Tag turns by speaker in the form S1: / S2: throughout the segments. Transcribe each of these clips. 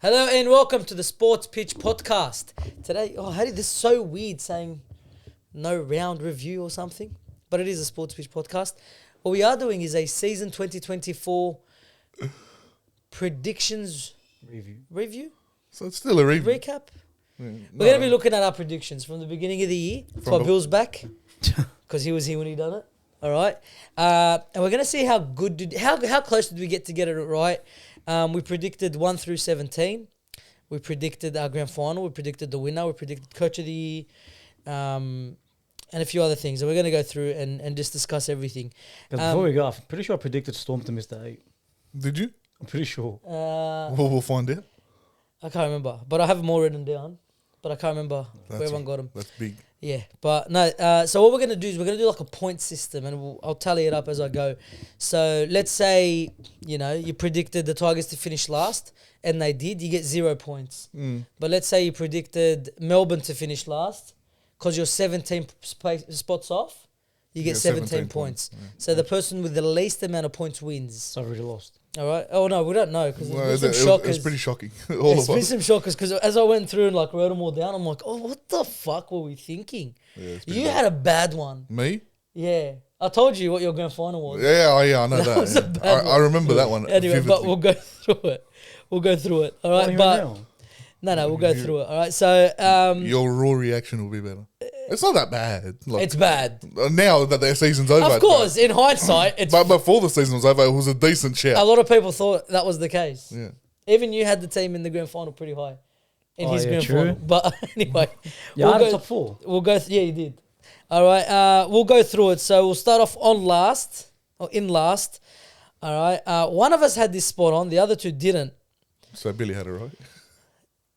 S1: Hello and welcome to the Sports Pitch Podcast. Today, this is so weird saying no round review or something, but it is a Sports Pitch Podcast. What we are doing is a season 2024 predictions review.
S2: So it's still a review.
S1: Recap. Yeah, we're going to be looking at our predictions from the beginning of the year. For Bill's back, because he was here when he done it. All right, and we're going to see how close did we get to get it right. We predicted 1 through 17. We predicted our grand final. We predicted the winner. We predicted coach of the year, and a few other things. And we're going to go through and just discuss everything.
S3: Before we go, I'm pretty sure I predicted Storm to miss the 8.
S2: Did you?
S3: I'm pretty sure.
S2: We'll find out.
S1: I can't remember, but I have them all written down. But I can't remember where everyone got them.
S2: That's big.
S1: Yeah, but no. So what we're going to do is we're going to do like a point system, and I'll tally it up as I go. So let's say, you predicted the Tigers to finish last, and they did. You get 0 points. But let's say you predicted Melbourne to finish last, because you're 17 spots off, you get 17 points. Yeah. So the person with the least amount of points wins.
S3: So I already lost.
S1: All right. Oh, no, we don't know, because there's been some shockers.
S2: It's pretty shocking.
S1: It's been some shockers, because as I went through and wrote them all down, I'm like, oh, what the fuck were we thinking? Yeah, you had a bad one.
S2: Me?
S1: Yeah. I told you what your grand final was.
S2: Yeah, I know that.
S1: Was a bad one.
S2: I remember that one.
S1: Anyway,
S2: vividly.
S1: but we'll go through it. All right, but we'll go through it. All right, so
S2: your raw reaction will be better. It's not that bad.
S1: It's bad
S2: now that their season's over.
S1: Of course, in hindsight, it's.
S2: But before the season was over, it was a decent shout.
S1: A lot of people thought that was the case.
S2: Yeah.
S1: Even you had the team in the grand final pretty high, in his grand
S3: true.
S1: final. But anyway,
S3: I had top 4.
S1: We'll go. Yeah, you did. All right, we'll go through it. So we'll start off in last. All right, one of us had this spot on, the other two didn't.
S2: So Billy had it right.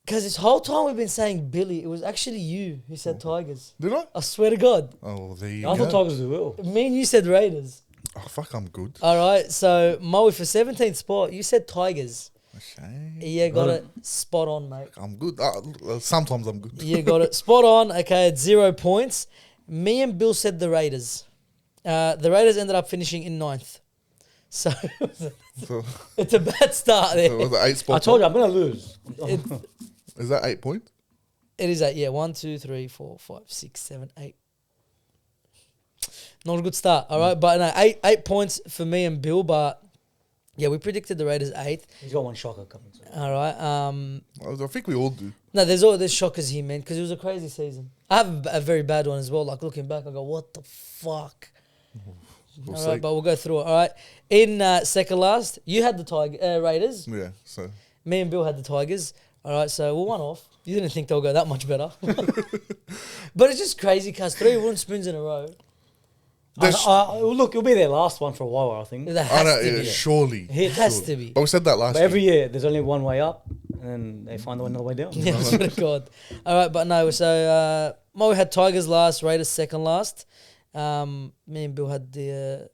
S1: Because this whole time we've been saying Billy, it was actually you who said Tigers.
S2: Did I?
S1: I swear to God.
S2: Oh, there you
S3: I
S2: go.
S3: thought Tigers do well.
S1: Me and you said Raiders.
S2: Oh, fuck, I'm good.
S1: All right, so Moey for 17th spot, you said Tigers.
S2: Shame.
S1: Yeah, got it. Spot on, mate.
S2: I'm good. Sometimes I'm good.
S1: Yeah, got it. Spot on. Okay, it's 0 points. Me and Bill said the Raiders. The Raiders ended up finishing in 9th. So it's a bad start there.
S2: So was it 8 spots?
S3: I told you I'm going to lose.
S2: Is that 8 points?
S1: It is 8, yeah. 1, 2, 3, 4, 5, 6, 7, 8. Not a good start, all right? But no, 8 points for me and Bill, but yeah, we predicted the Raiders 8th.
S3: He's got one shocker coming.
S1: All right.
S2: I think we all do.
S1: No, there's shockers here, man, because it was a crazy season. I have a very bad one as well. Like, looking back, I go, what the fuck?
S2: We'll
S1: all
S2: see.
S1: right, but we'll go through it. All right. In second last, you had the Raiders.
S2: Yeah, so.
S1: Me and Bill had the Tigers. All right, so we're 1 off. You didn't think they'll go that much better. But it's just crazy, because 3 wooden spoons in a row.
S3: Look, it'll be their last one for a while, I think.
S1: That has to be.
S2: Surely.
S1: It has to be.
S2: But we said that last
S3: But every year, there's only one way up, and then they find another way down.
S1: Yeah, I swear to God. All right, but no, so Mo had Tigers last, Raiders second last. Me and Bill had the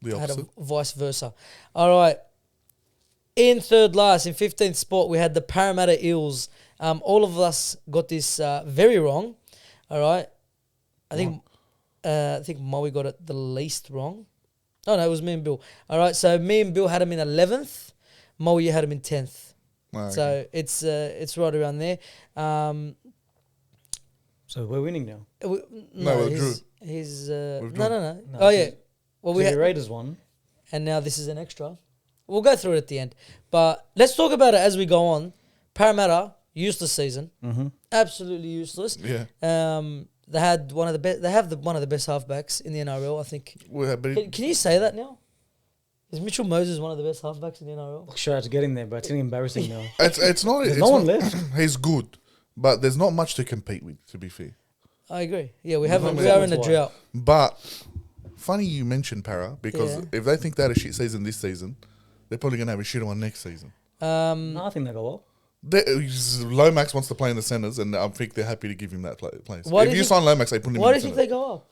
S2: opposite.
S1: a vice versa. All right. In third last, in 15th spot, we had the Parramatta Eels. All of us got this very wrong. All right. I think Moey got it the least wrong. Oh, no, it was me and Bill. All right, so me and Bill had him in 11th. Moey, you had him in 10th.
S2: Okay.
S1: So it's right around there.
S3: So we're winning now.
S2: No, we drew.
S1: He's
S2: We've
S1: no.
S2: drawn.
S1: Oh, yeah. Well, we
S3: The
S1: had
S3: Raiders won.
S1: and now this is an extra. We'll go through it at the end. But let's talk about it as we go on. Parramatta, useless season.
S3: Mm-hmm.
S1: Absolutely useless.
S2: Yeah.
S1: They had one of the best. They have one of the best halfbacks in the NRL, I think. Can you say that now? Is Mitchell Moses one of the best halfbacks in the NRL?
S3: Look, sure, to get in there, but it's getting embarrassing now.
S2: It's not.
S3: There's
S2: it's
S3: no one
S2: not,
S3: left.
S2: He's good, but there's not much to compete with, to be fair.
S1: I agree. Yeah, we are in a
S3: why.
S1: drought.
S2: But funny you mentioned Para, because
S1: Yeah.
S2: if they think they had a shit season this season, they're probably going to have a shit one next season.
S3: No, I think they go well.
S2: Lomax wants to play in the centres, and I think they're happy to give him that place.
S1: Why
S2: If
S1: do
S2: you
S1: you
S2: sign Lomax, they put him in
S1: Why do
S2: the
S1: you think
S2: centre.
S1: they go up?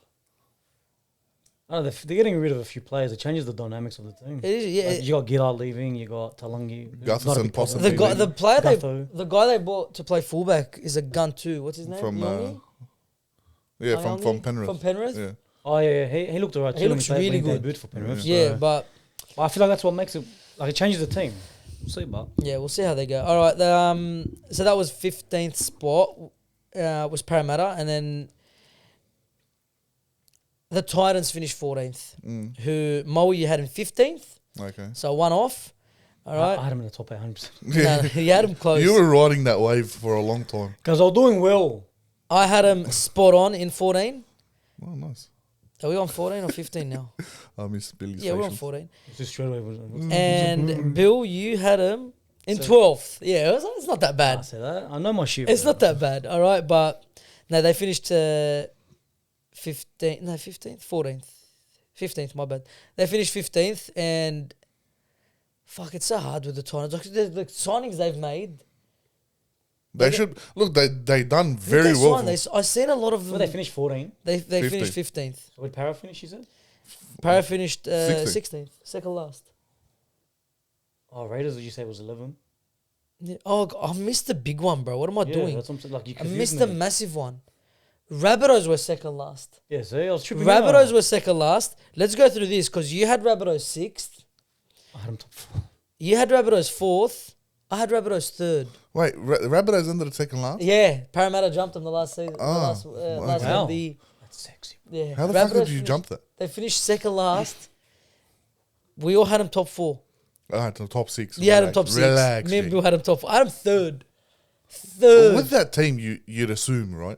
S3: I don't know, they're getting rid of a few players. It changes the dynamics of the team.
S1: It is, yeah.
S3: Like, you got Gillard leaving, you got Talangi.
S2: Gutherson possibly.
S1: The guy they bought to play fullback is a gun too. What's his name?
S2: From
S1: Yongi?
S2: from Penrith.
S1: From Penrith.
S2: Yeah.
S3: Oh, yeah, he looked alright.
S1: He looks really good.
S3: Good for Penrith.
S1: Yeah,
S3: so
S1: but
S3: I feel like that's what makes it, like, it changes the team. We'll see, but
S1: Yeah, we'll see how they go. All right. So that was 15th spot. Was Parramatta, and then the Titans finished 14th. Who Moey you had in 15th,
S2: Okay.
S1: so one off. All
S3: I
S1: right.
S3: had him in the top 800%.
S1: No, you had him close.
S2: You were riding that wave for a long time.
S3: Because I was doing well.
S1: I had him spot on in 14.
S2: Oh, nice.
S1: Are we on 14 or 15 now?
S2: I miss Billy's
S1: Yeah, we're on
S2: facials.
S1: 14.
S3: It's just straight away.
S1: And Bill, you had him in 12th. Yeah, it's not that
S3: I
S1: bad.
S3: said that. I know my shit.
S1: It's
S3: bro.
S1: not that bad. All right, but no, they finished 15th. No, 15th, 14th, 15th. My bad. They finished 15th, and fuck, it's so hard with the Titans. Like the signings they've made.
S2: They should look. They done very
S1: They
S2: well.
S1: signed, I seen a lot of them.
S3: Well, they finished 14.
S1: They
S2: 15th.
S1: finished 15th.
S3: So what did Para finish, you said?
S1: Para finished
S2: 16th.
S1: 16th, second last.
S3: Oh, Raiders, did you say was 11?
S1: Yeah. Oh, I missed the big one, bro. What am I doing?
S3: That's what I'm saying. Like, you
S1: I
S3: confused
S1: missed
S3: me.
S1: the massive one. Rabbitohs were second last.
S3: Yeah, see, I was tripping
S1: Rabbitohs
S3: out.
S1: were second last. Let's go through this because you had Rabbitohs 6th.
S3: I had him top 4.
S1: You had Rabbitohs 4th. I had Rabbitohs 3rd.
S2: Wait, Rabbitohs ended at second last.
S1: Yeah, Parramatta jumped them the last season.
S2: Ah,
S1: last
S3: wow.
S1: of the
S3: That's sexy.
S1: yeah.
S2: How the fuck
S1: Rabbitohs
S2: did you
S1: finished-
S2: jump that?
S1: They finished second last. We all had them top 4.
S2: To top 6.
S1: You had them top 6.
S2: Relax.
S1: Me and
S2: G.
S1: Bill had them top 4. I had them 3rd.
S2: Well,
S1: 3rd.
S2: with that team, you'd assume, right?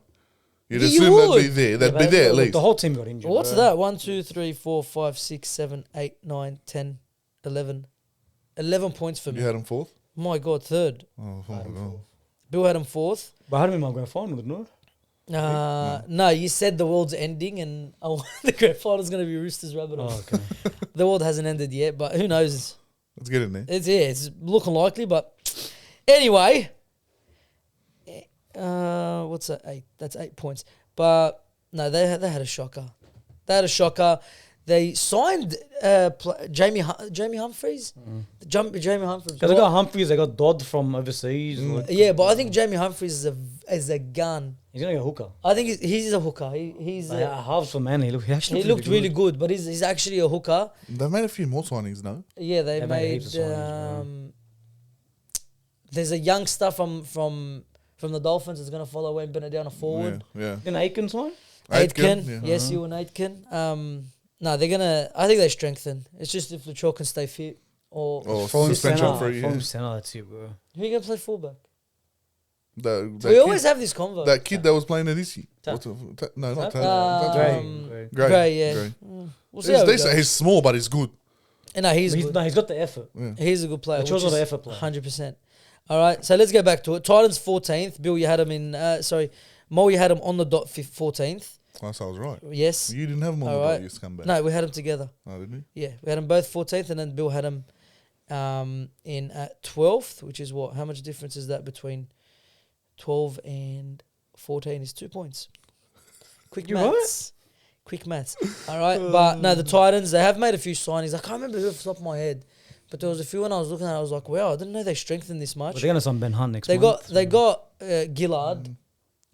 S2: You'd
S1: Yeah, you
S2: assume they'd
S1: would.
S2: be there. They'd be there at least.
S3: The whole team got injured.
S1: What's
S3: bro.
S1: that? 1, 2, 3, 4, 5, 6, 7, 8, 9, 10, 11. 11 points for me.
S2: You had them fourth.
S1: My God, 3rd.
S2: Oh my god.
S1: Bill had him 4th.
S3: But I had him in my grand final, didn't I?
S1: No, you said the world's ending and the grand final's going to be Roosters Rabbitohs.
S3: Oh, okay.
S1: The world hasn't ended yet, but who knows?
S2: Let's get in there.
S1: It's looking likely, but anyway. What's that? 8. That's 8 points. But no, they had a shocker. They had a shocker. They signed Jamie Humphries. Jamie Humphries.
S3: Because they got Humphries, they got Dodd from overseas. Like,
S1: Yeah, but I think Jamie Humphries is a gun.
S3: he's going to get a hooker.
S1: I think he's a hooker. He's
S3: Halves for man, he actually
S1: he looked really good, but he's actually a hooker.
S2: They've made a few more signings, no?
S1: Yeah, they
S3: They made
S1: made.
S3: heaps of signings,
S1: There's a youngster from the Dolphins that's gonna follow Wayne Bennett down a forward.
S2: Yeah.
S3: Then Aikens one?
S1: Aitken,
S2: yeah.
S1: yes, you and Aitken. No, they're gonna. I think they strengthen. It's just if Latrell can stay fit or
S2: Oh, suspension free.
S3: From
S2: Yeah.
S3: center, that's it, bro.
S1: who are you gonna play fullback?
S2: That
S1: We
S2: kid-
S1: always have this convo.
S2: that kid that was playing there this year.
S3: Ta-
S2: No, not
S3: Ta-
S2: Taylor.
S1: Gray.
S2: Gray.
S1: Gray, yeah.
S2: Gray.
S1: We'll see how it
S2: He's,
S1: goes.
S2: he's small, but he's good.
S1: No, he's good.
S3: He's got the effort.
S1: He's a good player.
S3: Latrell's
S1: which
S3: not an
S1: is
S3: effort player.
S1: 100%. All right, so let's go back to it. Titans 14th. Bill, you had him in. Mo, you had him on the dot 14th.
S2: Oh, so I was right.
S1: Yes.
S2: You didn't have him on
S1: All
S2: the
S1: right.
S2: dot, you scumbag.
S1: No, we had them together.
S2: Oh, didn't
S1: Yeah, we had them both 14th, and then Bill had them in at 12th, which is what? How much difference is that between 12 and 14? Is 2 points. Quick
S3: You
S1: maths. Quick maths. All right, but no, the Titans, they have made a few signings. I can't remember who off the top of my head, but there was a few when I was looking at it, I was like, wow, I didn't know they strengthened this much.
S3: But they're going to sign Ben Hunt next
S1: They
S3: month.
S1: got Gillard,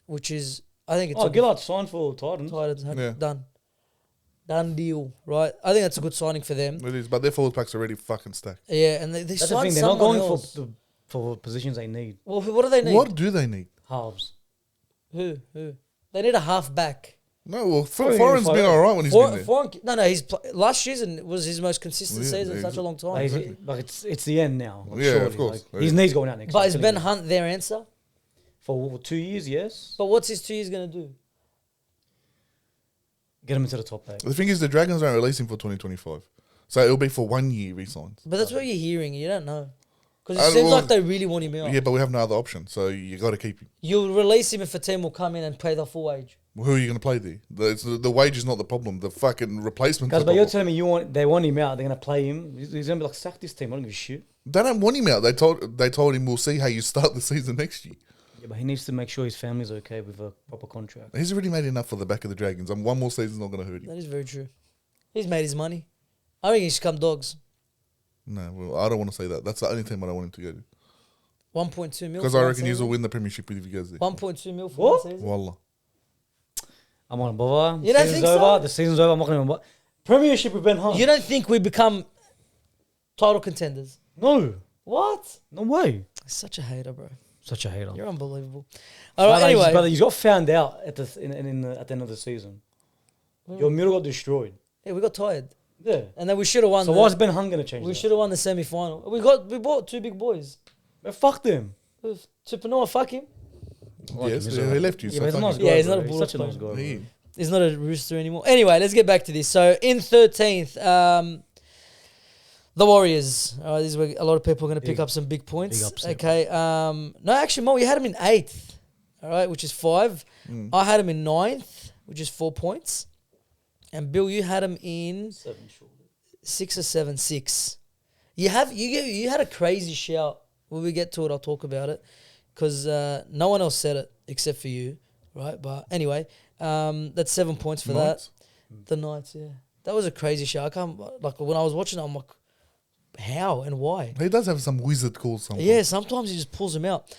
S1: which is, I think it's
S3: Oh,
S1: a
S3: Gillard signed for Titans.
S1: Titans
S2: Yeah.
S1: done deal, right? I think that's a good signing for them.
S2: It is, but their forward pack's already fucking stacked.
S1: Yeah, and they
S3: That's the
S1: signed
S3: thing. They're not
S1: someone
S3: going
S1: else.
S3: for positions they need.
S1: Well, what do they need?
S2: What do they need?
S3: Halves.
S1: Who? They need a half back.
S2: No, well,
S3: Probably
S2: Foreign's
S3: need
S2: been
S3: to
S2: all right when he's been there.
S1: No, last season was his most consistent
S2: Yeah,
S1: season in
S2: yeah,
S1: such a long time.
S3: Like it's the end now. Like,
S2: Yeah,
S3: surely.
S2: of course.
S3: Like, his knee's going out next
S1: But
S3: year,
S1: is
S3: I'm
S1: Ben
S3: telling you.
S1: Hunt their answer?
S3: For 2 years, yes.
S1: But what's his 2 years going to do?
S3: Get him into the top 8.
S2: The thing is, the Dragons don't release him for 2025. So it'll be for 1 year re-signs.
S1: But that's what you're hearing. You don't know. Because it
S2: I
S1: seems
S2: don't-
S1: like they really want him out.
S2: Yeah, but we have no other option, so you got to keep him.
S1: You'll release him if a team will come in and pay the full wage.
S2: Well, who are you going to play there? The wage is not the problem. The fucking replacement.
S3: Guys, but you're telling me they want him out. They're gonna play him. He's gonna be like, sack this team. I don't give a shit.
S2: They don't want him out. They told him we'll see how you start the season next year.
S3: Yeah, but he needs to make sure his family's okay with a proper contract.
S2: He's already made enough for the back of the Dragons, and one more season's not going to hurt him.
S1: That is very true. He's made his money. I think he should come Dogs.
S2: No, well, I don't want to say that. That's the only team I don't want him to go to.
S1: 1.2 mil.
S2: Because
S1: for
S2: I
S1: one
S2: reckon
S1: season.
S2: he'll win the premiership if he goes there.
S1: 1.2 mil for
S3: What?
S1: one season.
S2: Wallah.
S3: I'm on bother.
S1: You don't
S3: Season's
S1: think so?
S3: over. The season's over. I'm not gonna. Premiership with Ben Hunt.
S1: You don't think we become title contenders?
S3: No.
S1: What?
S3: No way.
S1: Such a hater, bro.
S3: Such a hater.
S1: You're unbelievable. All right,
S3: Brother,
S1: anyway.
S3: you got found out at the at the end of the season. Your middle got destroyed.
S1: Yeah, we got tired.
S3: Yeah.
S1: And then we should have won.
S3: So why is Ben Hunt going to change
S1: We
S3: that?
S1: should have won the semi-final. We bought 2 big boys.
S3: Man, fuck them.
S1: Supernova, fuck him.
S2: Yes,
S3: he's
S2: he
S3: alright.
S2: left you.
S3: Yeah,
S2: So
S3: but he's a
S2: fuck
S3: nice
S2: it.
S3: guy.
S1: Yeah, he's
S3: bro.
S1: not a
S3: He's such a nice
S1: bullet
S3: guy.
S2: He-
S3: Bro.
S1: He's not a rooster anymore. Anyway, let's get back to this. So in 13th, the Warriors. This is where a lot of people are going to pick
S3: Big-
S1: up some big points.
S3: big upset,
S1: Okay. No, actually, Mo, you had him in 8th. All right, which is 5. I had him in 9th, which is 4 points. And Bill, you had him in 6 or 7, 6. You had a crazy shout. When we get to it, I'll talk about it because no one else said it except for you, right? But anyway, that's 7 points for
S2: Knights?
S1: that. The Knights, yeah, that was a crazy shout. I can't, like when I was watching it, I'm like, how and why?
S2: He does have some wizard calls sometimes.
S1: Yeah, sometimes he just pulls them out.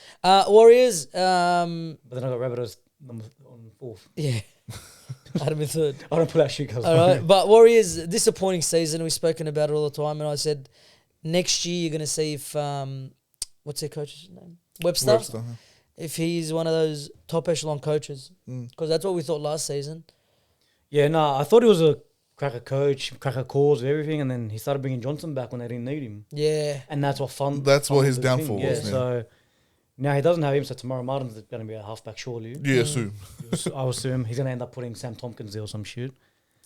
S1: Warriors,
S3: But then I got Rabbitohs on 4th.
S1: yeah, I had him in 3rd.
S3: I don't put out shit because
S1: All right, but Warriors, disappointing season. We've spoken about it all the time, and I said next year you're going to see if what's their coach's name, Webster.
S2: Huh?
S1: If he's one of those top echelon coaches, because that's what we thought last season.
S3: Yeah, no, I thought he was a cracker coach, cracker calls, everything, and then he started bringing Johnson back when they didn't need him.
S1: Yeah,
S3: And that's what fun.
S2: That's what his
S3: the thing.
S2: downfall
S3: Yeah,
S2: was, yeah.
S3: so now he doesn't have him, so tomorrow Martin's going to be a halfback, surely.
S2: Yeah, soon.
S3: I assume he's going to end up putting Sam Tompkins there or some shit.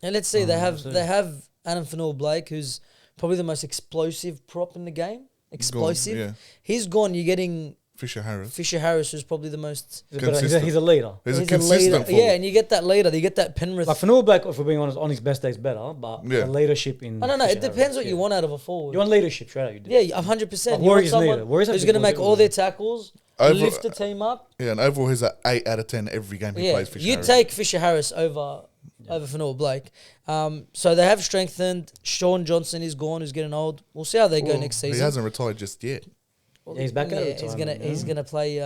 S1: and let's see, they have
S3: so-
S1: Adam Fanua-Blake, who's probably the most explosive prop in the game. Explosive.
S2: Yeah.
S1: He's gone. You're getting
S2: Fisher Harris.
S1: Fisher Harris, who's probably the most.
S3: He's a leader.
S2: He's a
S1: leader.
S2: consistent forward.
S1: Yeah, and you get that leader. You get that Penrith.
S3: Like Fanua Black, if we're being honest, on his best days better, but
S2: Yeah.
S3: the leadership in.
S1: I don't know. It
S3: Fisher
S1: depends
S3: Harris,
S1: what you
S3: yeah.
S1: want out of a forward.
S3: You want leadership, straight out. You do.
S1: Yeah, 100%.
S3: Like
S1: You want
S3: Warriors need
S1: someone
S3: it. Warriors have
S1: who's
S3: big
S1: going to make
S3: boys
S1: all
S3: everywhere.
S1: their tackles,
S2: Over-
S1: lift the team up.
S2: Yeah, and overall he's an 8 out of 10 every game he
S1: Yeah,
S2: plays Fisher
S1: you
S2: Harris.
S1: take Fisher Harris over Fanua-Blake. So they have strengthened. Sean Johnson is gone, who's getting old. We'll see how they go
S2: Well,
S1: next
S2: He
S1: season.
S2: hasn't retired just yet.
S3: Yeah, he's back out of
S1: He's gonna
S3: retirement,
S1: he's gonna play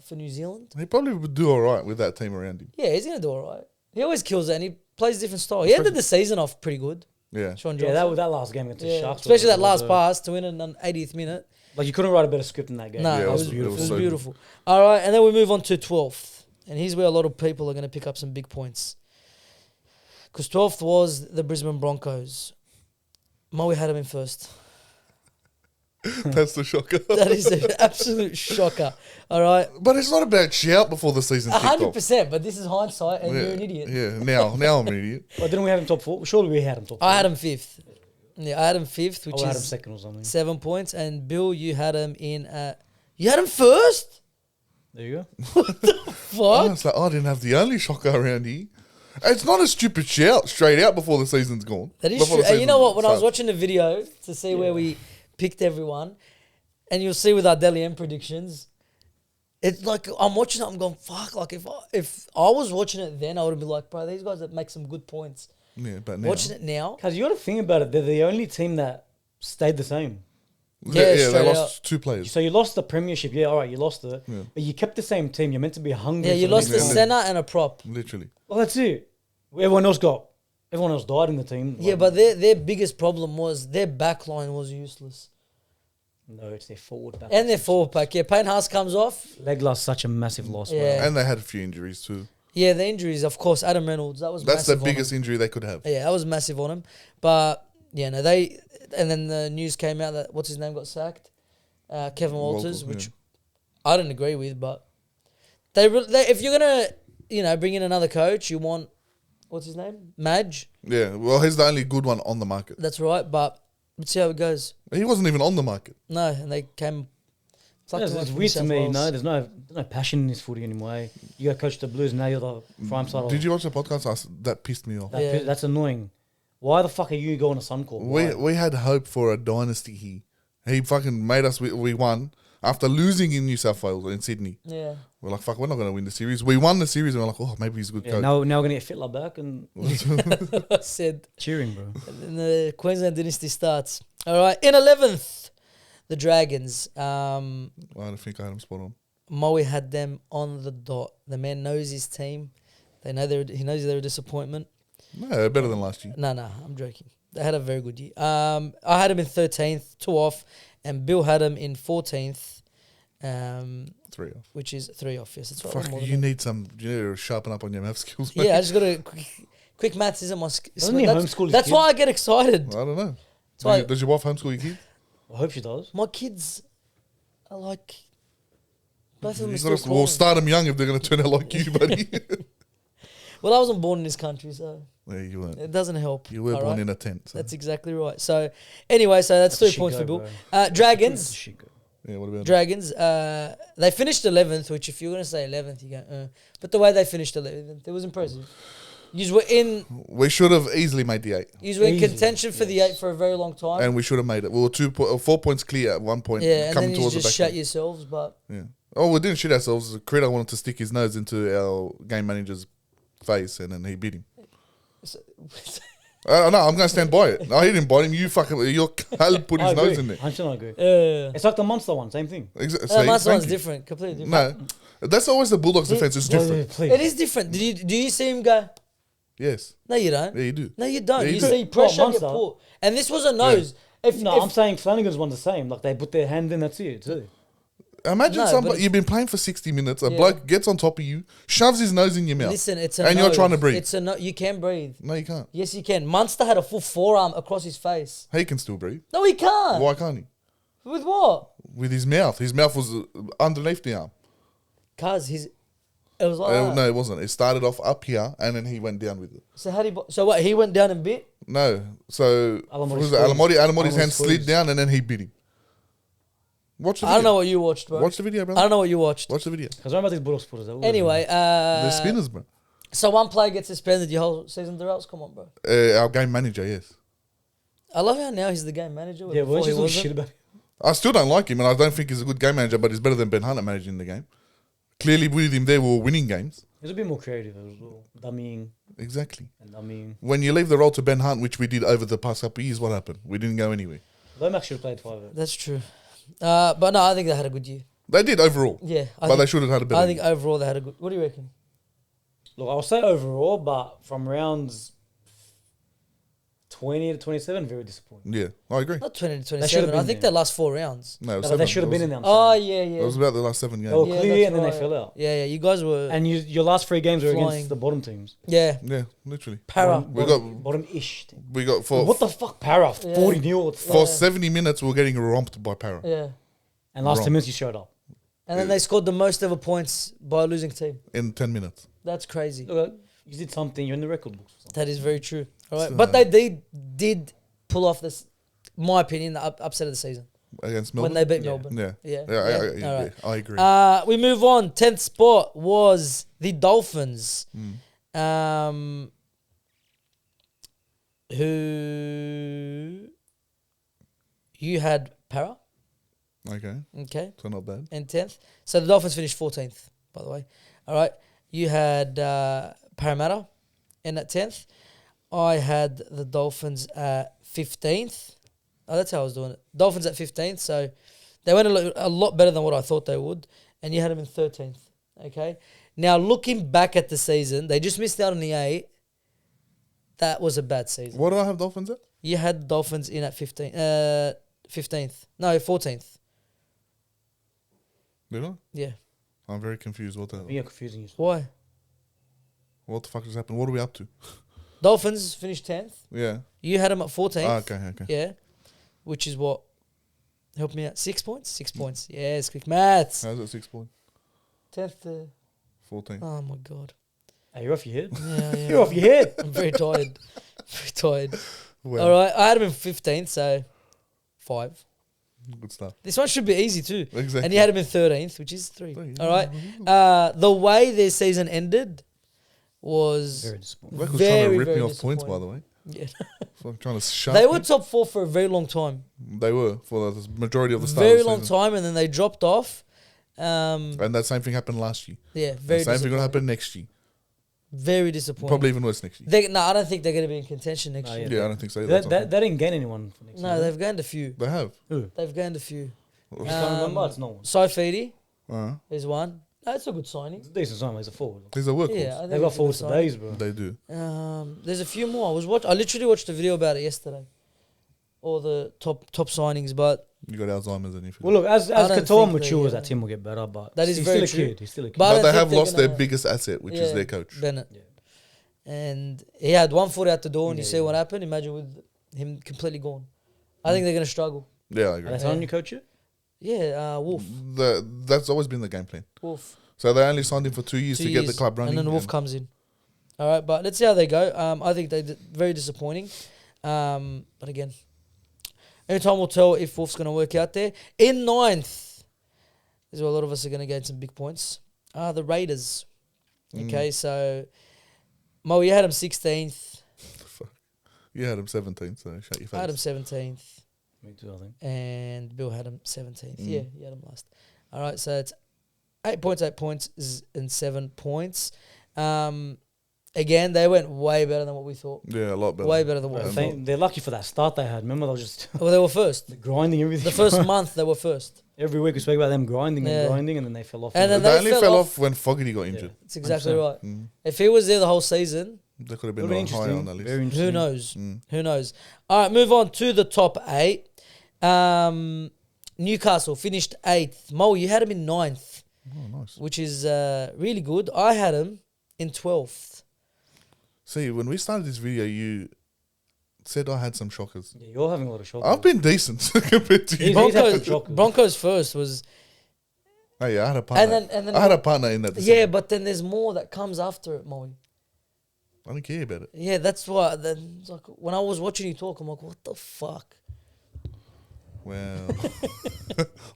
S1: for New Zealand.
S2: He probably would do all right with that team around him.
S1: Yeah, he's gonna do all right. He always kills it, and he plays a different style. He ended the season off pretty good.
S2: Yeah.
S1: Sean
S3: Yeah,
S1: Johnson.
S3: that last game against the
S1: Yeah,
S3: Sharks.
S1: especially that
S3: was
S1: last pass to win it on 80th minute.
S3: Like you couldn't write a better script in that game.
S1: No,
S2: Yeah,
S1: it was
S2: beautiful.
S1: It was
S2: So
S1: beautiful. All right, and then we move on to 12th, and here's where a lot of people are going to pick up some big points. Because 12th was the Brisbane Broncos. Moey had him in first.
S2: That's the shocker.
S1: That is an absolute shocker. All right,
S2: But it's not about shout before the season kicked off.
S1: 100%. But this is hindsight, and you're an idiot.
S2: Yeah, now I'm an idiot.
S3: Well, didn't we have him top 4? Surely we had him top 4.
S1: I had him 5th. Yeah, I had him 5th, which
S3: I had him
S1: is
S3: second or something.
S1: 7 points. And Bill, you had him in. You had him first.
S3: There you go.
S2: I
S1: Fuck.
S2: was like, I didn't have the only shocker around here. It's not a stupid shout straight out before the season's gone.
S1: That is
S2: Before
S1: true.
S2: the
S1: And you know
S2: season
S1: what? When I was
S2: starts.
S1: watching the video to see where we picked everyone, and you'll see with our Deli M predictions, it's like I'm watching it. I'm going, fuck. Like if I was watching it then, I would have been like, bro, these guys that make some good points.
S2: Yeah, but now.
S1: Watching it now,
S3: Because you got to think about it. They're the only team that stayed the same.
S1: Yeah,
S2: they
S1: straight
S2: lost 2 players.
S3: So you lost the premiership. Yeah, all right, you lost it. But you kept the same team. You're meant to be hungry.
S1: yeah, you
S3: for the
S1: lost the
S3: next
S2: Yeah.
S3: round.
S1: center and a prop.
S2: Literally.
S3: Well, that's it. Everyone else died in the team.
S1: Yeah,
S3: Like,
S1: but their biggest problem was their back line was useless.
S3: no, it's their forward back.
S1: And their forward pack. Yeah, Payne Haas comes off.
S3: Legler's such a massive loss.
S1: Yeah.
S3: Bro.
S2: And they had a few injuries too.
S1: Yeah, the injuries, of course. Adam Reynolds, that was
S2: That's the
S1: massive on him.
S2: biggest injury they could have.
S1: Yeah, that was massive on him. But, yeah, no, they... And then the news came out that, what's his name, got sacked? Kevin Walters,
S2: Walker,
S1: which I didn't agree with, but... They if you're going to, bring in another coach, you want... What's his name? Madge.
S2: Yeah, well, he's the only good one on the market.
S1: That's right, but let's see how it goes.
S2: He wasn't even on the market.
S1: No, and they came...
S3: Yeah, it's weird to me. No, there's no passion in this footy anymore. You got coach the Blues now. You're the prime side.
S2: Did you watch the podcast? That pissed me off.
S1: Yeah.
S3: That's annoying. Why the fuck are you going to Suncorp? Why?
S2: We had hope for a dynasty here. He fucking made us. We won after losing in New South Wales in Sydney.
S1: Yeah.
S2: We're like, fuck, we're not going to win the series. We won the series, and we're like, oh, maybe he's a good
S3: Yeah,
S2: coach.
S3: now we're gonna get Fitler back and
S1: I said...
S3: cheering, bro.
S1: And the Queensland dynasty starts. All right, in 11th, the Dragons.
S2: I don't think I had him spot on.
S1: Moey had them on the dot. The man knows his team. He knows they're a disappointment.
S2: No, they're better than last year.
S1: No, I'm joking. They had a very good year. I had them in 13th, 2 off, and Bill had them in 14th,
S2: 3 off.
S1: which is 3 off. Yes, that's right.
S2: Fuck,
S1: more
S2: you
S1: than
S2: need to sharpen up on your math skills.
S1: that. Yeah, I just got to quick maths isn't my.
S3: Doesn't he homeschool his
S1: That's
S3: kids?
S1: why I get excited.
S2: I don't know.
S1: why-
S2: Does your wife homeschool your kids?
S3: I hope she does.
S1: My kids are like. Both of them are
S2: You
S1: still
S2: gotta, we'll
S1: crawling.
S2: start them young if they're going to turn out like you, buddy.
S1: Well, I wasn't born in this country, so
S2: Yeah, you weren't.
S1: it doesn't help.
S2: You were
S1: all
S2: born
S1: right?
S2: in a tent. So.
S1: That's exactly right. So, anyway, so that's 3
S3: She
S1: points
S3: go,
S1: for Bill.
S3: bro.
S1: Dragons.
S3: She go.
S2: Yeah, what about
S1: Dragons, they finished 11th, which if you're going to say 11th, you go, But the way they finished 11th, it was impressive. You were in
S2: We should have easily made the 8.
S1: you were in
S3: Easily,
S1: contention for the 8 for a very long time.
S2: And we should have made it. We were 4 points clear at one point.
S1: Yeah, and
S2: coming
S1: then you
S2: towards
S1: just
S2: the back.
S1: shut
S2: end.
S1: yourselves, but
S2: Yeah. Oh, we didn't shit ourselves. Critter wanted to stick his nose into our game manager's face, and then he beat him. No, I'm going to stand by it. No, he didn't bite him. You fucking, your Cal put
S3: I
S2: his nose
S3: agree.
S2: in there.
S3: 100% agree.
S1: yeah.
S3: It's like the monster one, same thing.
S2: Exactly.
S1: My one's different, completely different.
S2: No, that's always the Bulldogs' defense. It's different.
S3: Please.
S1: It is different. Do you see him go?
S2: Yes.
S1: No, you don't.
S2: Yeah, you do.
S1: No, you don't.
S2: Yeah, you
S1: you
S2: do.
S1: see pressure
S3: What,
S1: get
S3: Munster?
S1: pulled. And this was a nose.
S3: No, I'm saying Flanagan's one the same. Like they put their hand in, that's it too.
S2: Imagine
S1: No, but
S2: somebody,
S1: it's-
S2: you've been playing for 60 minutes, a
S1: Yeah.
S2: bloke gets on top of you, shoves his nose in your mouth.
S1: Listen, it's a
S2: And
S1: nose.
S2: you're trying to breathe.
S1: It's a no. You can breathe.
S2: No, you can't.
S1: Yes, you can. Munster had a full forearm across his face.
S2: He can still breathe.
S1: No, he can't.
S2: Why can't he?
S1: With what?
S2: With his mouth. His mouth was underneath the arm.
S1: Cause it was like that.
S2: No, it wasn't. It started off up here, and then he went down with it.
S1: So how do you? So what? He went down and bit.
S2: No. So,
S3: Alamodi's
S2: Alamodi's
S3: Alamodi's
S2: hand slid
S3: squeeze.
S2: down, and then he bit him. Watch the video.
S1: I don't know what you watched, bro.
S2: Watch the video,
S1: I
S2: brother.
S1: don't know what you watched.
S2: Watch the video.
S3: Because remember these Bulldogs supporters. they're all-
S1: Anyway,
S2: They're spinners, bro.
S1: so one player gets suspended your whole season derails. Come on, bro.
S2: Our game manager, yes.
S1: I love how now he's the game manager.
S3: Yeah,
S1: before
S3: weren't
S1: he
S3: you talking
S1: wasn't.
S3: shit about it?
S2: I still don't like him, and I don't think he's a good game manager, but he's better than Ben Hunt at managing the game. Clearly, with him there, we were winning games.
S3: He was a bit more creative as well. Dummying
S2: Exactly.
S3: and dummying.
S2: When you leave the role to Ben Hunt, which we did over the past couple of years, what happened? We didn't go anywhere.
S3: Lomax should have played 5.
S1: That's true. But no, I think they had a good year.
S2: They did overall,
S1: Yeah,
S2: but they should have had a better
S1: I think
S2: year.
S1: overall they had a good. What do you reckon?
S3: Look, I'll say overall, but from rounds 20 to 27, very disappointing.
S2: Yeah, I agree.
S1: Not 20 to
S3: should
S1: 27.
S3: have
S1: I
S3: been
S1: think
S3: there.
S1: they last 4 rounds.
S2: No, it was
S3: No, but
S2: seven.
S3: they should have
S2: It
S3: been
S2: was-
S3: in them.
S1: Oh yeah,
S2: It
S1: yeah.
S2: was about the last 7 games.
S3: They were
S1: Yeah,
S3: clear
S1: that's
S3: and then they
S1: right.
S3: fell out.
S1: Yeah. You guys were.
S3: And your last 3 games were
S1: Flying.
S3: against the bottom teams.
S1: Yeah.
S2: Yeah, literally.
S1: Para.
S2: We got
S3: Bottom-ish team.
S2: we got for
S3: What the fuck? Para,
S1: Yeah.
S3: 40-0.
S2: for 70 minutes we were getting romped by Para.
S1: Yeah.
S3: And last
S2: Wrong.
S3: 10 minutes you showed up.
S1: And then they scored the most ever points by a losing team.
S2: In 10 minutes.
S1: That's crazy.
S3: Look, you did something, you're in the record books.
S1: That is very true. All right.
S2: So-
S1: But they did pull off this, my opinion, the upset of the season
S2: Against
S1: when
S2: Melbourne.
S1: they beat
S3: Yeah.
S1: Melbourne.
S2: Yeah.
S1: Yeah.
S2: Yeah,
S1: All right.
S2: I agree.
S1: We move on. 10th spot was the Dolphins.
S2: Mm.
S1: Who you had Para,
S2: Okay,
S1: okay,
S2: so not bad.
S1: in 10th. So the Dolphins finished 14th, by the way. All right. You had Parramatta in at 10th. I had the Dolphins at 15th. Oh, that's how I was doing it. Dolphins at 15th. So they went a lot better than what I thought they would. And you had them in 13th. Okay. Now, looking back at the season, they just missed out on the 8. That was a bad season.
S2: What did I have Dolphins at?
S1: You had Dolphins in at 15th. No, 14th.
S2: Did I?
S1: Yeah.
S2: I'm very confused.
S3: I think you're confusing yourself.
S1: Why?
S2: What the fuck just happened? What are we up to?
S1: Dolphins finished 10th.
S2: Yeah.
S1: You had them at 14th.
S2: Okay.
S1: Yeah. Which is what? Help me out. 6 points? 6 points. Yes, quick maths.
S2: How's it 6 point?
S1: 10th to...
S2: 14.
S1: Oh, my God.
S3: Hey, you're off your head.
S1: Yeah.
S3: You're off your head.
S1: I'm very tired. Very tired.
S2: Well,
S1: All right. I had them in 15th, so 5.
S2: good stuff.
S1: This one should be easy too.
S2: Exactly.
S1: And you had them in 13th, which is 3.
S2: Three,
S1: All right. The way their season ended was...
S3: Very disappointing.
S2: Beck was trying to
S1: very,
S2: rip me
S1: very
S2: off points, by the way.
S1: Yeah.
S2: So I'm trying to shut
S1: They were top 4 for a very long time.
S2: They were for the majority of the start
S1: Very
S2: of the
S1: long
S2: season.
S1: time, and then they dropped off.
S2: And that same thing happened last year.
S1: Yeah,
S2: The
S1: very
S2: same thing will
S1: disappointing.
S2: happen next year.
S1: Very disappointing.
S2: Probably even worse next year.
S1: No, I don't think they're going to be in contention next
S3: No,
S1: year.
S2: Yeah, I don't think so. Either.
S3: They didn't gain anyone for next
S1: No,
S3: year.
S1: they've gained a few.
S2: They have.
S3: Who?
S1: They've gained a few.
S3: You can't remember? It's no one.
S1: Saifidi
S2: Uh-huh.
S1: is one. That's a good signing.
S3: It's a decent sign. He's a forward.
S2: He's a workhorse.
S1: Yeah, I think
S3: They've got
S1: it's a good
S3: forwards for
S1: signing.
S3: days, bro.
S2: They do.
S1: There's a few more. I literally watched a video about it yesterday. All the top signings, but
S2: You got Alzheimer's and you feel.
S3: Well, look, as
S1: I don't
S3: Qatar
S1: think
S3: matures,
S1: they,
S3: that team will get better. But
S1: That is
S3: he's
S1: very
S3: still
S1: true.
S3: a kid. He's still a kid.
S1: But I
S2: But
S1: don't
S2: they
S1: think
S2: have
S1: they're
S2: lost their
S1: gonna-
S2: biggest asset, which is their coach.
S1: Bennett.
S3: Yeah.
S1: And he had 1 foot out the door, and you
S3: Yeah,
S1: see
S3: yeah.
S1: what happened. Imagine with him completely gone. I think they're going to struggle.
S2: Yeah, I
S3: Are
S2: agree.
S3: they signing a new coach yet?
S1: Yeah, Wolf.
S2: That's always been the game plan.
S1: Wolf.
S2: So they only signed him for 2 years
S1: 2
S2: to get the
S1: years,
S2: club running.
S1: and then Wolf comes in. All right, but let's see how they go. I think they're very disappointing. But again, any time will tell if Wolf's going to work out there. In 9th, is where a lot of us are going to gain some big points. The Raiders. Okay, so Mo, you had him 16th.
S2: You had him 17th, so shut your face.
S1: I had him 17th.
S3: Me too, I think.
S1: And Bill had him 17th. Yeah, you had him last. All right, so it's 8 points, and 7 points. Again, they went way better than what we thought.
S2: Yeah, a lot better.
S1: Way better than what
S3: I
S1: we
S3: think
S1: thought.
S3: they're lucky for that start they had. Remember, they was just
S1: Well, they were first.
S3: grinding everything.
S1: The first month, they were first.
S3: Every week we spoke about them grinding
S1: Yeah.
S3: and grinding, and then they fell off.
S1: And then
S2: They
S1: they
S2: only
S1: fell
S2: fell
S1: off.
S2: off when Fogarty got injured.
S1: That's exactly
S3: 100%.
S1: right. If he was there the whole season,
S2: They could have
S3: Would've
S2: been
S3: been
S2: higher on
S3: interesting.
S2: the list.
S3: Very interesting.
S1: who knows? Who knows? All right, move on to the top 8. Newcastle finished 8th. Mo, you had him in 9th,
S2: Oh, nice.
S1: which is really good. I had him in 12th.
S2: See, when we started this video, you said I had some shockers.
S3: Yeah, you're having a lot of shock.
S2: I've been decent compared to you.
S3: He's had some shockers.
S1: Broncos first was...
S2: Oh, yeah, I had a partner.
S1: And then
S2: I had a partner in that decision.
S1: yeah, but then there's more that comes after it, Moey.
S2: I don't care about it.
S1: Yeah, that's why. Then it's like when I was watching you talk, I'm like, what the fuck?
S2: Well,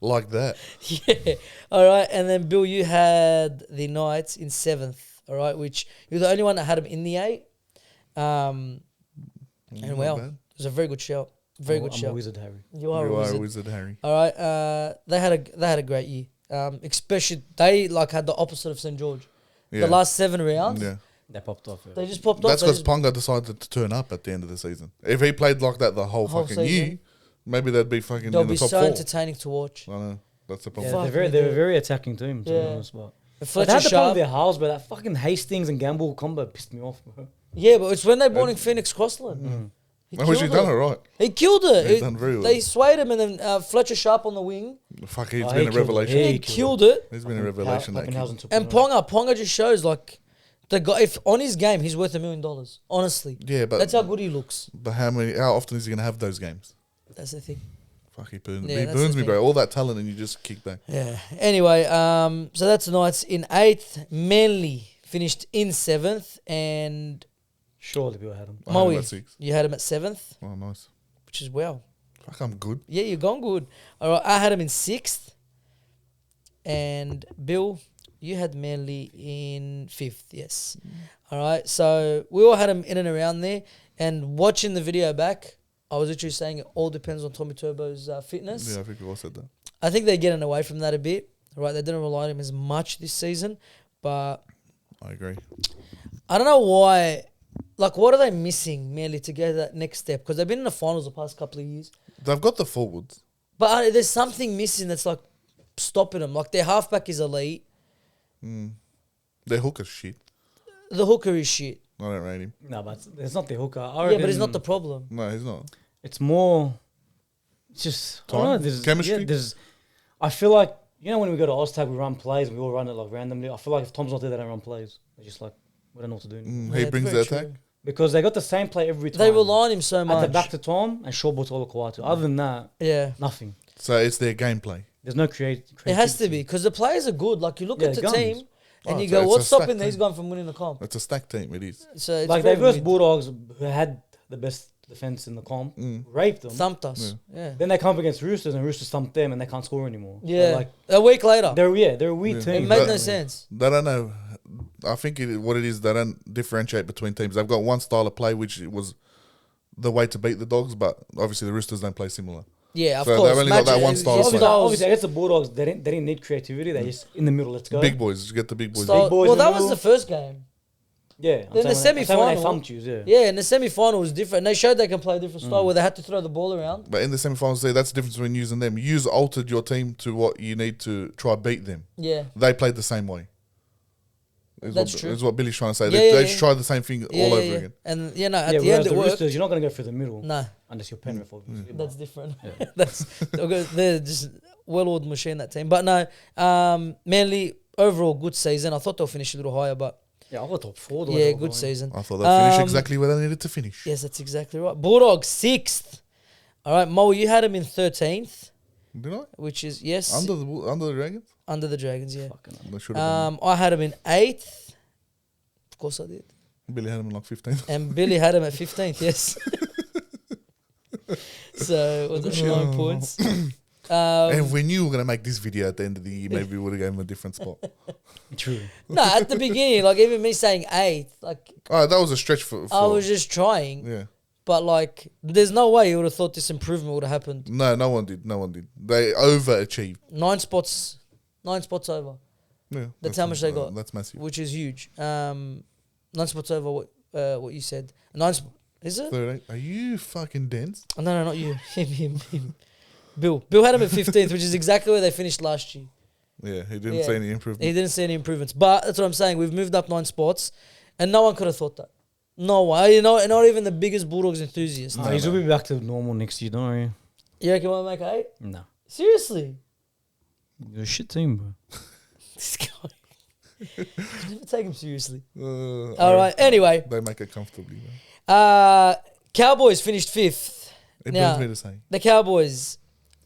S2: like that.
S1: Yeah. All right, and then Bill, you had the Knights in 7th. All right, which you're the only one that had them in the 8. And
S2: Not
S1: well,
S2: bad.
S1: it was a very good shout. Very good
S3: I'm a
S1: shout.
S3: wizard, Harry.
S1: You are
S2: You
S1: a
S2: are
S1: wizard.
S2: a wizard, Harry.
S1: All right, they had a great year. Especially they had the opposite of St George.
S2: Yeah.
S1: The last 7 rounds,
S2: Yeah.
S3: They popped off. Yeah.
S1: they just popped off.
S2: That's
S1: They
S2: because
S1: just-
S2: Ponga decided to turn up at the end of the season. If he played like that the whole fucking
S1: season.
S2: year, maybe they'd be fucking
S1: They'll
S2: in the
S1: be
S2: top
S1: so
S2: 4.
S1: entertaining to watch.
S2: I know. That's the
S3: Yeah,
S2: problem.
S3: they're a very attacking team, to be
S1: Yeah.
S3: honest. But they
S1: Fletcher
S3: had the problem
S1: Sharp.
S3: with their halves, but that fucking Hastings and Gamble combo pissed me off, bro.
S1: Yeah, but it's when they brought in Phoenix Crossland. He
S2: I wish
S1: killed
S2: he'd done it right.
S1: He killed it.
S2: He's done very well.
S1: They swayed him, and then Fletcher Sharp on the wing.
S2: Fuck, he's
S3: Oh,
S2: been
S3: he
S2: a
S3: killed
S2: revelation.
S3: it.
S1: He
S3: He
S1: killed it.
S2: He's been a revelation. That kid.
S3: Pappenhausen took
S1: And
S3: it on.
S1: Ponga just shows like the guy. If on his game, he's worth $1 million. Honestly,
S2: Yeah, but
S1: that's how good he looks.
S2: But how often is he going to have those games?
S1: That's the thing.
S2: Fuck, he burns,
S1: Yeah,
S2: he
S1: that's
S2: burns
S1: the
S2: me, bro.
S1: thing.
S2: All that talent and you just kick back.
S1: Yeah. Anyway, so that's the Knights in 8th. Manly finished in 7th, and
S3: Surely people had him.
S2: I had him
S1: Moey,
S2: at 6.
S1: you had him at 7th,
S2: Oh, nice.
S1: which is well.
S2: Fuck, I'm good.
S1: Yeah, you're gone good. All right, I had him in 6th, and Bill, you had Manly in 5th. Yes. All right, so we all had him in and around there. And watching the video back, I was literally saying it all depends on Tommy Turbo's fitness.
S2: Yeah, I think we all said that.
S1: I think they're getting away from that a bit. Right, they didn't rely on him as much this season, but
S2: I agree.
S1: I don't know why. Like, what are they missing, Manly, to go that next step? Because they've been in the finals the past couple of years.
S2: They've got the forwards.
S1: But there's something missing that's like stopping them. Like their halfback is elite.
S2: Their hooker's shit.
S1: The hooker is shit.
S2: I don't rate him.
S3: No, but it's not the hooker.
S1: Yeah, but he's not the problem.
S2: No, he's not.
S3: It's more. It's just I don't know.
S2: Time?
S3: There's
S2: Chemistry?
S3: Yeah, there's. I feel like when we go to Oztag, we run plays and we all run it like randomly. I feel like if Tom's not there, they don't run plays. They're just like we don't know what to do anymore.
S2: He
S1: Yeah,
S2: brings the
S1: very
S2: attack.
S1: true.
S3: Because they got the same play every time.
S1: They rely on him so
S3: at
S1: much.
S3: the back to Tom and short ball to Olakawatu. Other than that,
S1: Yeah.
S3: nothing.
S2: So it's their gameplay.
S3: There's no
S1: It has to be because the players are good. Like you look
S3: Yeah,
S1: at the
S3: guns.
S1: team and
S2: Oh,
S1: you
S2: it's
S1: go,
S2: a
S1: what's
S2: stacked
S1: stopping these
S2: team.
S1: guys from winning the comp?
S2: It's a stacked team. It is.
S1: So it's
S3: Like
S1: very
S3: they versed
S1: weird.
S3: Bulldogs who had the best defense in the comp, raped them.
S1: Thumped us. Yeah.
S3: Then they come up against Roosters and Roosters thumped them and they can't score anymore. So,
S1: Yeah.
S3: like
S1: A week later.
S3: they're a weak
S2: Yeah.
S3: team.
S1: It made no
S2: But-
S1: sense.
S2: They don't know. I think what it is, they don't differentiate between teams. They've got one style of play, which was the way to beat the Dogs, but obviously the Roosters don't play similar.
S1: Yeah, of
S2: So they've
S1: course.
S2: only got that
S1: Magic-
S2: one style of
S1: his
S2: play.
S3: Obviously, against the Bulldogs, they didn't need creativity. They just in the middle. Let's go.
S2: Big boys, you get the big boys.
S1: style-
S3: Big boys
S1: well,
S3: in the
S1: that was
S3: middle.
S1: the first game.
S3: Yeah.
S1: Then the
S3: I'm saying when
S1: semi-final-
S3: they thumped you, yeah.
S1: Yeah, and the semi-final was different. They showed they can play a different style where they had to throw the ball around.
S2: But in the semi-finals, that's the difference between yous and them. Yous altered your team to what you need to try beat them.
S1: Yeah.
S2: They played the same way.
S1: That's true.
S2: Is what Billy's trying to say.
S1: Yeah,
S2: they
S1: yeah,
S2: just
S1: yeah.
S2: tried the same thing all over again.
S1: And, you know, at
S3: Yeah,
S1: the
S3: whereas
S1: end it
S3: the
S1: worked.
S3: Roosters, you're not going to go through the middle.
S1: No,
S3: Unless you're Penrith, obviously.
S1: that's different. They're just well-oiled machine, that team. But no, Manly, overall, good season. I thought they'll finish a little higher, but
S3: Yeah, I got top 4.
S1: yeah, good season.
S2: I thought they'd finish exactly where they needed to finish.
S1: Yes, that's exactly right. Bulldogs, 6th. All right, Mo, you had him in 13th,
S2: Did I?
S1: which is, yes,
S2: Under the Dragons?
S1: under the Dragons, yeah.
S2: They should have
S1: I had him in 8th. Of course I did.
S2: been. Billy had them in like 15th.
S1: And Billy had him at 15th, yes. So, was it 9 points?
S2: And we knew we were going to make this video at the end of the year. Maybe we would have given him a different spot.
S3: True.
S1: No, at the beginning, like even me saying 8th, like
S2: Oh, that was a stretch for
S1: I was just trying.
S2: yeah.
S1: But like, there's no way you would have thought this improvement would have happened.
S2: No one did. They overachieved.
S1: 9 spots over,
S2: Yeah,
S1: That's how much they got.
S2: That's massive.
S1: which is huge. 9 spots over what you said. Is it?
S2: 38. Are you fucking dense?
S1: Oh, no, not you. Him. Bill had him at 15th, which is exactly where they finished last year.
S2: Yeah, he didn't
S1: Yeah.
S2: see any improvement.
S1: He didn't see any improvements. But that's what I'm saying. We've moved up 9 spots, and no one could have thought that. No one. You know, not even the biggest Bulldogs enthusiast.
S3: He's will be back to normal next year, don't worry.
S1: You reckon we'll make 8?
S3: No.
S1: Seriously?
S3: You're a shit team, bro.
S1: This guy. You never take him seriously.
S2: All
S1: All right. Anyway,
S2: They make it comfortably. Man.
S1: Cowboys finished 5th.
S2: It
S1: Now,
S2: brings me to say.
S1: the Cowboys,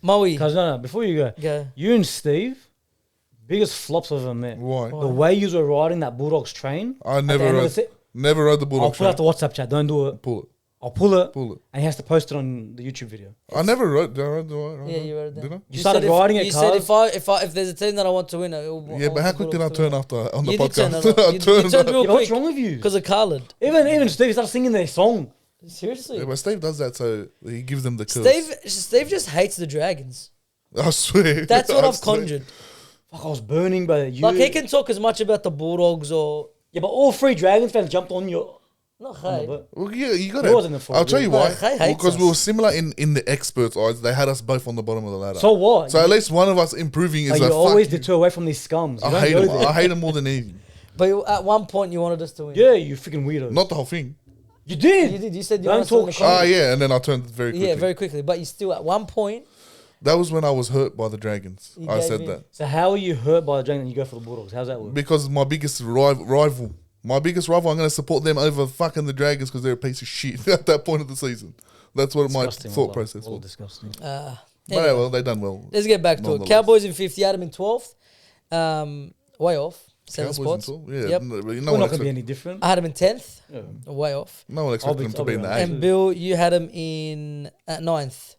S1: Moey,
S3: Because no, before you go,
S1: go.
S3: you and Steve, biggest flops I've ever met.
S2: Why?
S3: The way you were riding that Bulldogs train.
S2: I
S3: at the
S2: never
S3: end of
S2: rode,
S3: the se-
S2: never rode the
S3: I'll
S2: Bulldog
S3: pull out the
S2: train.
S3: WhatsApp chat. Don't do it.
S2: Pull it.
S3: I'll pull it.
S2: Pull it.
S3: And he has to post it on the YouTube video.
S2: I never rode. Did I ride?
S1: Yeah, you wrote it
S2: Did I?
S1: down.
S3: You started riding it,
S1: You said
S3: cars.
S1: if there's a team that I want to win,
S2: Yeah, but how quick did I turn after on the
S1: You did turn
S2: podcast?
S1: up.
S2: I
S1: You
S2: turned
S1: turned
S2: up.
S1: real
S3: Yeah, what's
S1: quick
S3: wrong with you?
S1: because of Khaled.
S3: Even Steve started singing their song.
S1: Seriously,
S2: Yeah, but Steve does that so he gives them the curse.
S1: Steve just hates the Dragons.
S2: I swear.
S1: That's what
S2: I
S1: I've
S2: swear.
S1: conjured.
S3: Fuck, I was burning by you.
S1: Like he can talk as much about the Bulldogs or
S3: Yeah, but all 3 Dragons fans jumped on your.
S1: not
S3: on the
S1: hate.
S3: boat.
S2: Well, yeah, you got
S3: He wasn't the fault,
S2: I'll tell you
S1: yeah.
S2: why.
S1: No, Kay hates
S2: Because we
S1: us.
S2: were similar in the experts' eyes. They had us both on the bottom of the ladder.
S3: So what?
S2: So at least one of us improving is
S3: Like,
S2: a
S3: you always
S2: fuck you.
S3: deter away from these scums. You
S2: I
S3: don't
S2: hate
S3: go
S2: them.
S3: there.
S2: I hate them more than anything.
S1: But at one point you wanted us to win.
S3: Yeah, you freaking weirdo.
S2: Not the whole thing.
S3: You did.
S1: You did. You said you
S3: Don't
S1: wanted us to win
S3: talk
S1: the
S3: shit.
S2: Ah,
S1: comp.
S2: yeah, and then I turned very quickly.
S1: Yeah, very quickly. But you still at one point.
S2: That was when I was hurt by the Dragons.
S1: You
S2: I
S1: gave
S2: said
S1: in.
S2: that.
S3: So how are you hurt by the Dragons and you go for the Bulldogs? How's that work?
S2: Because my biggest rival, I'm going to support them over fucking the Dragons because they're a piece of shit at that point of the season. That's what
S3: Disgusting,
S2: my thought
S3: all
S2: process
S3: all
S2: was.
S3: disgusting.
S2: But
S1: Anyway,
S2: yeah, well, they done well.
S1: let's get back to it.
S2: Nonetheless.
S1: Cowboys in 5th. You had them in 12th. Way off. 7
S2: Cowboys in
S1: spots.
S2: 12? Yeah,
S1: Yep.
S2: no
S3: We're
S2: one
S3: not going to
S2: expect-
S3: be any different.
S1: I had them in 10th.
S3: Yeah.
S1: Way off.
S2: no one expected them to
S3: I'll
S2: be
S3: be
S2: in the
S3: around.
S2: 8.
S1: And Bill, you had them at 9th.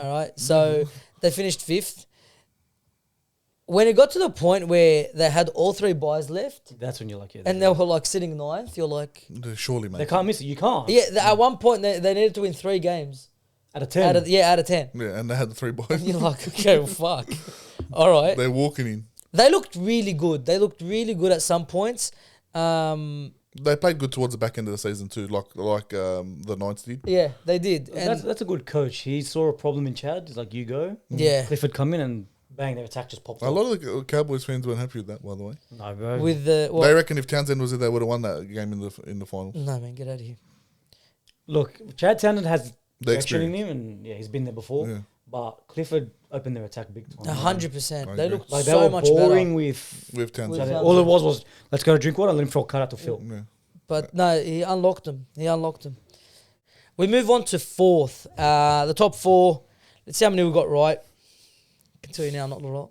S1: All right. So they finished 5th. When it got to the point where they had all 3 buys left
S3: That's when you're like, yeah.
S1: and they were like sitting 9th, you're like,
S2: Surely, mate.
S3: they can't miss it. You can't.
S1: yeah, at one point they needed to win 3 games.
S3: Out of 10.
S1: Out of 10.
S2: Yeah, and they had the 3 boys.
S1: You're like, okay, well, fuck. All right.
S2: They're walking in.
S1: They looked really good. They looked really good at some points.
S2: They played good towards the back end of the season too, like the Knights did.
S1: Yeah, they did. And
S3: That's a good coach. He saw a problem in Chad. He's like, you go.
S1: yeah,
S3: Clifford come in and bang, their attack just popped
S2: A
S3: up.
S2: lot of the Cowboys fans weren't happy with that, by the way.
S3: No, bro.
S1: with the
S2: They reckon if Townsend was there, they would have won that game in the final.
S1: no man, get out of here.
S3: Look, Chad Townsend has
S2: The
S3: direction in
S2: experience.
S3: him, and yeah, he's been there before.
S2: Yeah.
S3: But Clifford opened their attack big time.
S1: 100%.
S2: I
S1: They
S2: agree.
S1: looked
S3: Like they
S1: so
S3: were
S1: much
S3: boring
S1: better.
S3: with.
S2: With
S3: So
S2: Townsend.
S1: With
S3: all it was let's go drink water and let him throw a cut out to Phil.
S2: Yeah.
S1: But no, he unlocked them. We move on to 4th. The top 4. Let's see how many we got right. I can tell you now, not a lot.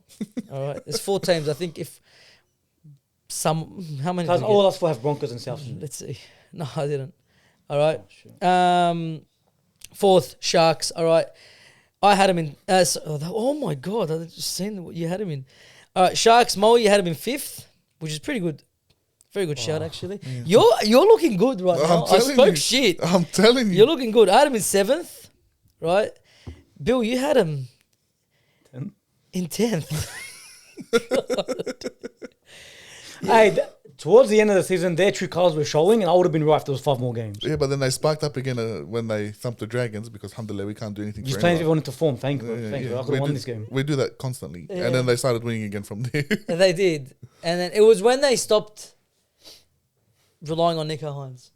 S1: All right, there's 4 teams. I think if how many?
S3: Because
S1: Did we
S3: all
S1: get?
S3: us four have Broncos and South.
S1: Let's see. No, I didn't. All right.
S3: Oh, shit.
S1: 4th, Sharks. All right. I had him in. Oh my god! I just seen what you had him in. All right, Sharks. Moey, you had him in 5th, which is pretty good. Very good shout, actually. You're looking good right
S2: I'm
S1: now. I
S2: telling
S1: spoke
S2: you.
S1: shit.
S2: I'm telling you.
S1: You're looking good. I had him in 7th, right? Bill, you had him
S3: 10?
S1: in 10th.
S3: Hey, towards the end of the season, their true colours were showing, and I would have been right if there was 5 more games.
S2: Yeah, but then they sparked up again when they thumped the Dragons because alhamdulillah we can't do anything.
S3: Just
S2: for
S3: playing
S2: anyone.
S3: everyone into form. Thank you.
S2: Yeah,
S3: Thank you.
S2: yeah.
S3: I could have won this game.
S2: We do that constantly,
S1: Yeah.
S2: and then they started winning again from there.
S1: And they did. And then it was when they stopped relying on Nico Hines.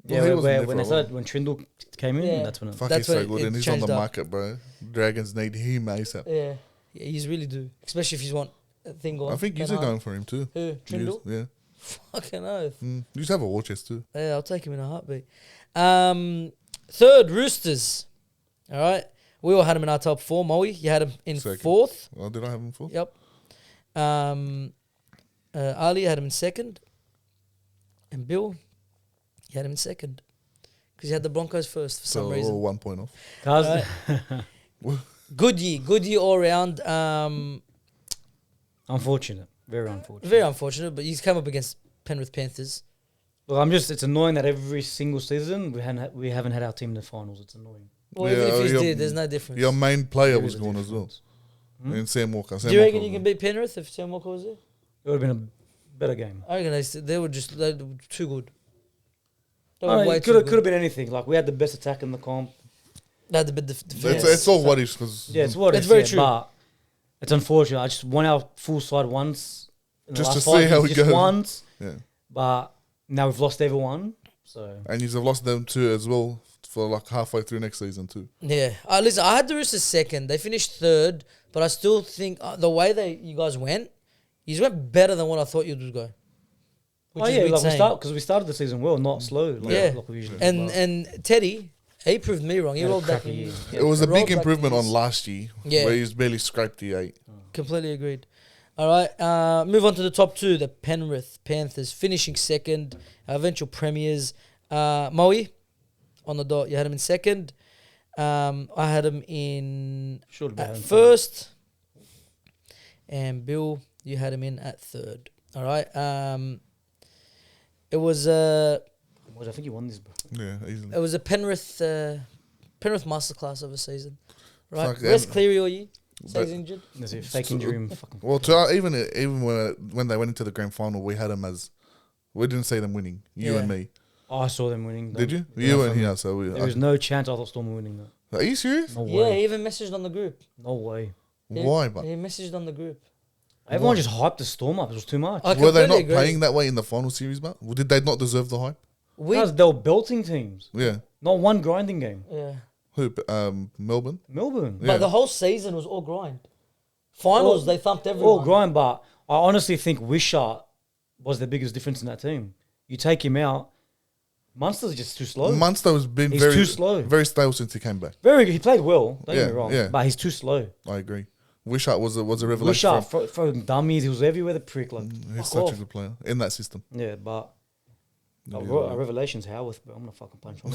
S3: Yeah,
S2: Well, he wasn't there
S3: when
S2: for
S3: they
S2: a while.
S3: started, when Trindle came in,
S1: Yeah.
S3: that's when it.
S2: Fuck,
S1: That's
S2: he's so
S1: when
S2: good,
S1: it
S2: and he's on
S1: changed
S2: the
S1: up.
S2: market, bro. Dragons need him ASAP.
S1: Yeah. Yeah, he's really do. Especially if you want a thing going.
S2: I think you're going for him too.
S1: Who? Trindle?
S2: Yeah.
S1: Fucking oath.
S2: You just have a war chest too.
S1: Yeah, I'll take him in a heartbeat. Third, Roosters. All right. We all had him in our top 4. Moey, you had him in
S2: Second.
S1: 4th.
S2: Oh, did I have him for?
S1: Yep. Ali had him in 2nd. And Bill, you had him in 2nd. Because you had the Broncos first for
S2: So
S1: some reason.
S2: 1 point off.
S3: Cuz
S1: Good year all round.
S3: unfortunate, very unfortunate.
S1: Very unfortunate, but he's come up against Penrith Panthers.
S3: Look, it's annoying that every single season we haven't had our team in the finals. It's annoying.
S1: Well,
S2: Yeah,
S1: even if he
S2: your-
S1: did, there's no difference.
S2: Your main player
S3: There
S2: was
S3: is a
S2: gone as well.
S3: difference. Hmm?
S2: And Sam Walker. Sam
S1: Do you reckon
S2: Walker
S1: you
S2: was
S1: can beat Penrith if Sam Walker was there?
S3: It would have been a better game.
S1: I reckon they were too good. They were way
S3: It
S1: too
S3: could
S1: good.
S3: have been anything. Like we had the best attack in the comp.
S1: They had the bit defense.
S2: It's all what ifs because
S3: Yeah, it's what
S1: It's
S3: it's
S1: very
S3: yeah,
S1: true.
S3: But it's unfortunate. I just won our full side once. In the
S2: Just
S3: last
S2: to
S3: 5
S2: see how
S3: years,
S2: it
S3: just
S2: goes.
S3: once.
S2: yeah.
S3: But now we've lost everyone. So
S2: And you've lost them too as well for like halfway through next season too.
S1: Yeah. Listen, I had the Roosters 2nd. They finished 3rd, but I still think the way you guys went better than what I thought you'd go. Which is weird saying.
S3: because we started the season well, not slow.
S1: Yeah.
S3: Like we usually
S1: And
S3: do.
S1: and Teddy, he proved me wrong. He
S3: Had a
S1: rolled back
S3: crappy
S1: in
S3: year.
S2: It was a
S1: rolled
S2: big
S1: back
S2: improvement
S1: in
S2: on
S1: his-
S2: last year
S1: Yeah.
S2: where he's barely scraped the 8.
S1: Completely agreed. All right, move on to the top 2, the Penrith Panthers, finishing 2nd, eventual premiers. Moey, on the dot, you had him in 2nd. I had him in
S3: Should have
S1: at
S3: been
S1: 1st. And Bill, you had him in at 3rd. All right. It was
S3: I think you won this, bro.
S2: Yeah, easily.
S1: It was a Penrith masterclass of a season, right?
S2: Fuck,
S1: Where's
S2: and-
S1: Cleary all year? So he's
S2: But-
S1: injured.
S3: There's a fake injury. And fucking
S2: Well, even when they went into the grand final, we had them as we didn't see them winning. You
S1: Yeah.
S2: and me,
S3: I saw them winning.
S2: did you?
S3: Yeah,
S2: You weren't
S3: from-
S2: here, so we.
S3: There was no chance I thought Storm were winning that.
S2: Are you serious?
S3: No
S1: Yeah,
S3: way.
S1: he even messaged on the group.
S3: No way.
S2: Why? But
S1: He messaged on the group.
S3: Everyone just hyped the Storm up. It was too much.
S1: I
S2: were they not
S1: completely agree.
S2: playing that way in the final series? But did they not deserve the hype?
S3: Guys, they were belting teams.
S2: Yeah.
S3: Not one grinding game.
S1: Yeah.
S2: Who? Melbourne.
S3: Melbourne.
S2: Yeah.
S1: But the whole season was all grind. Finals, they thumped everyone.
S3: All grind, but I honestly think Wishart was the biggest difference in that team. You take him out, Munster's just too slow.
S2: Munster has been
S3: He's
S2: very
S3: too slow.
S2: very stale since he came back.
S3: Very good. He played well. Don't get me
S2: Yeah,
S3: wrong.
S2: yeah.
S3: But he's too slow.
S2: I agree. Wishart was a revelation.
S3: Wishart throwing dummies. He was everywhere. The prick. Like,
S2: He's
S3: fuck
S2: such
S3: off.
S2: a good player in that system.
S3: Yeah, but
S2: Yeah.
S3: a revelation's Howarth, bro. I'm gonna fucking punch him.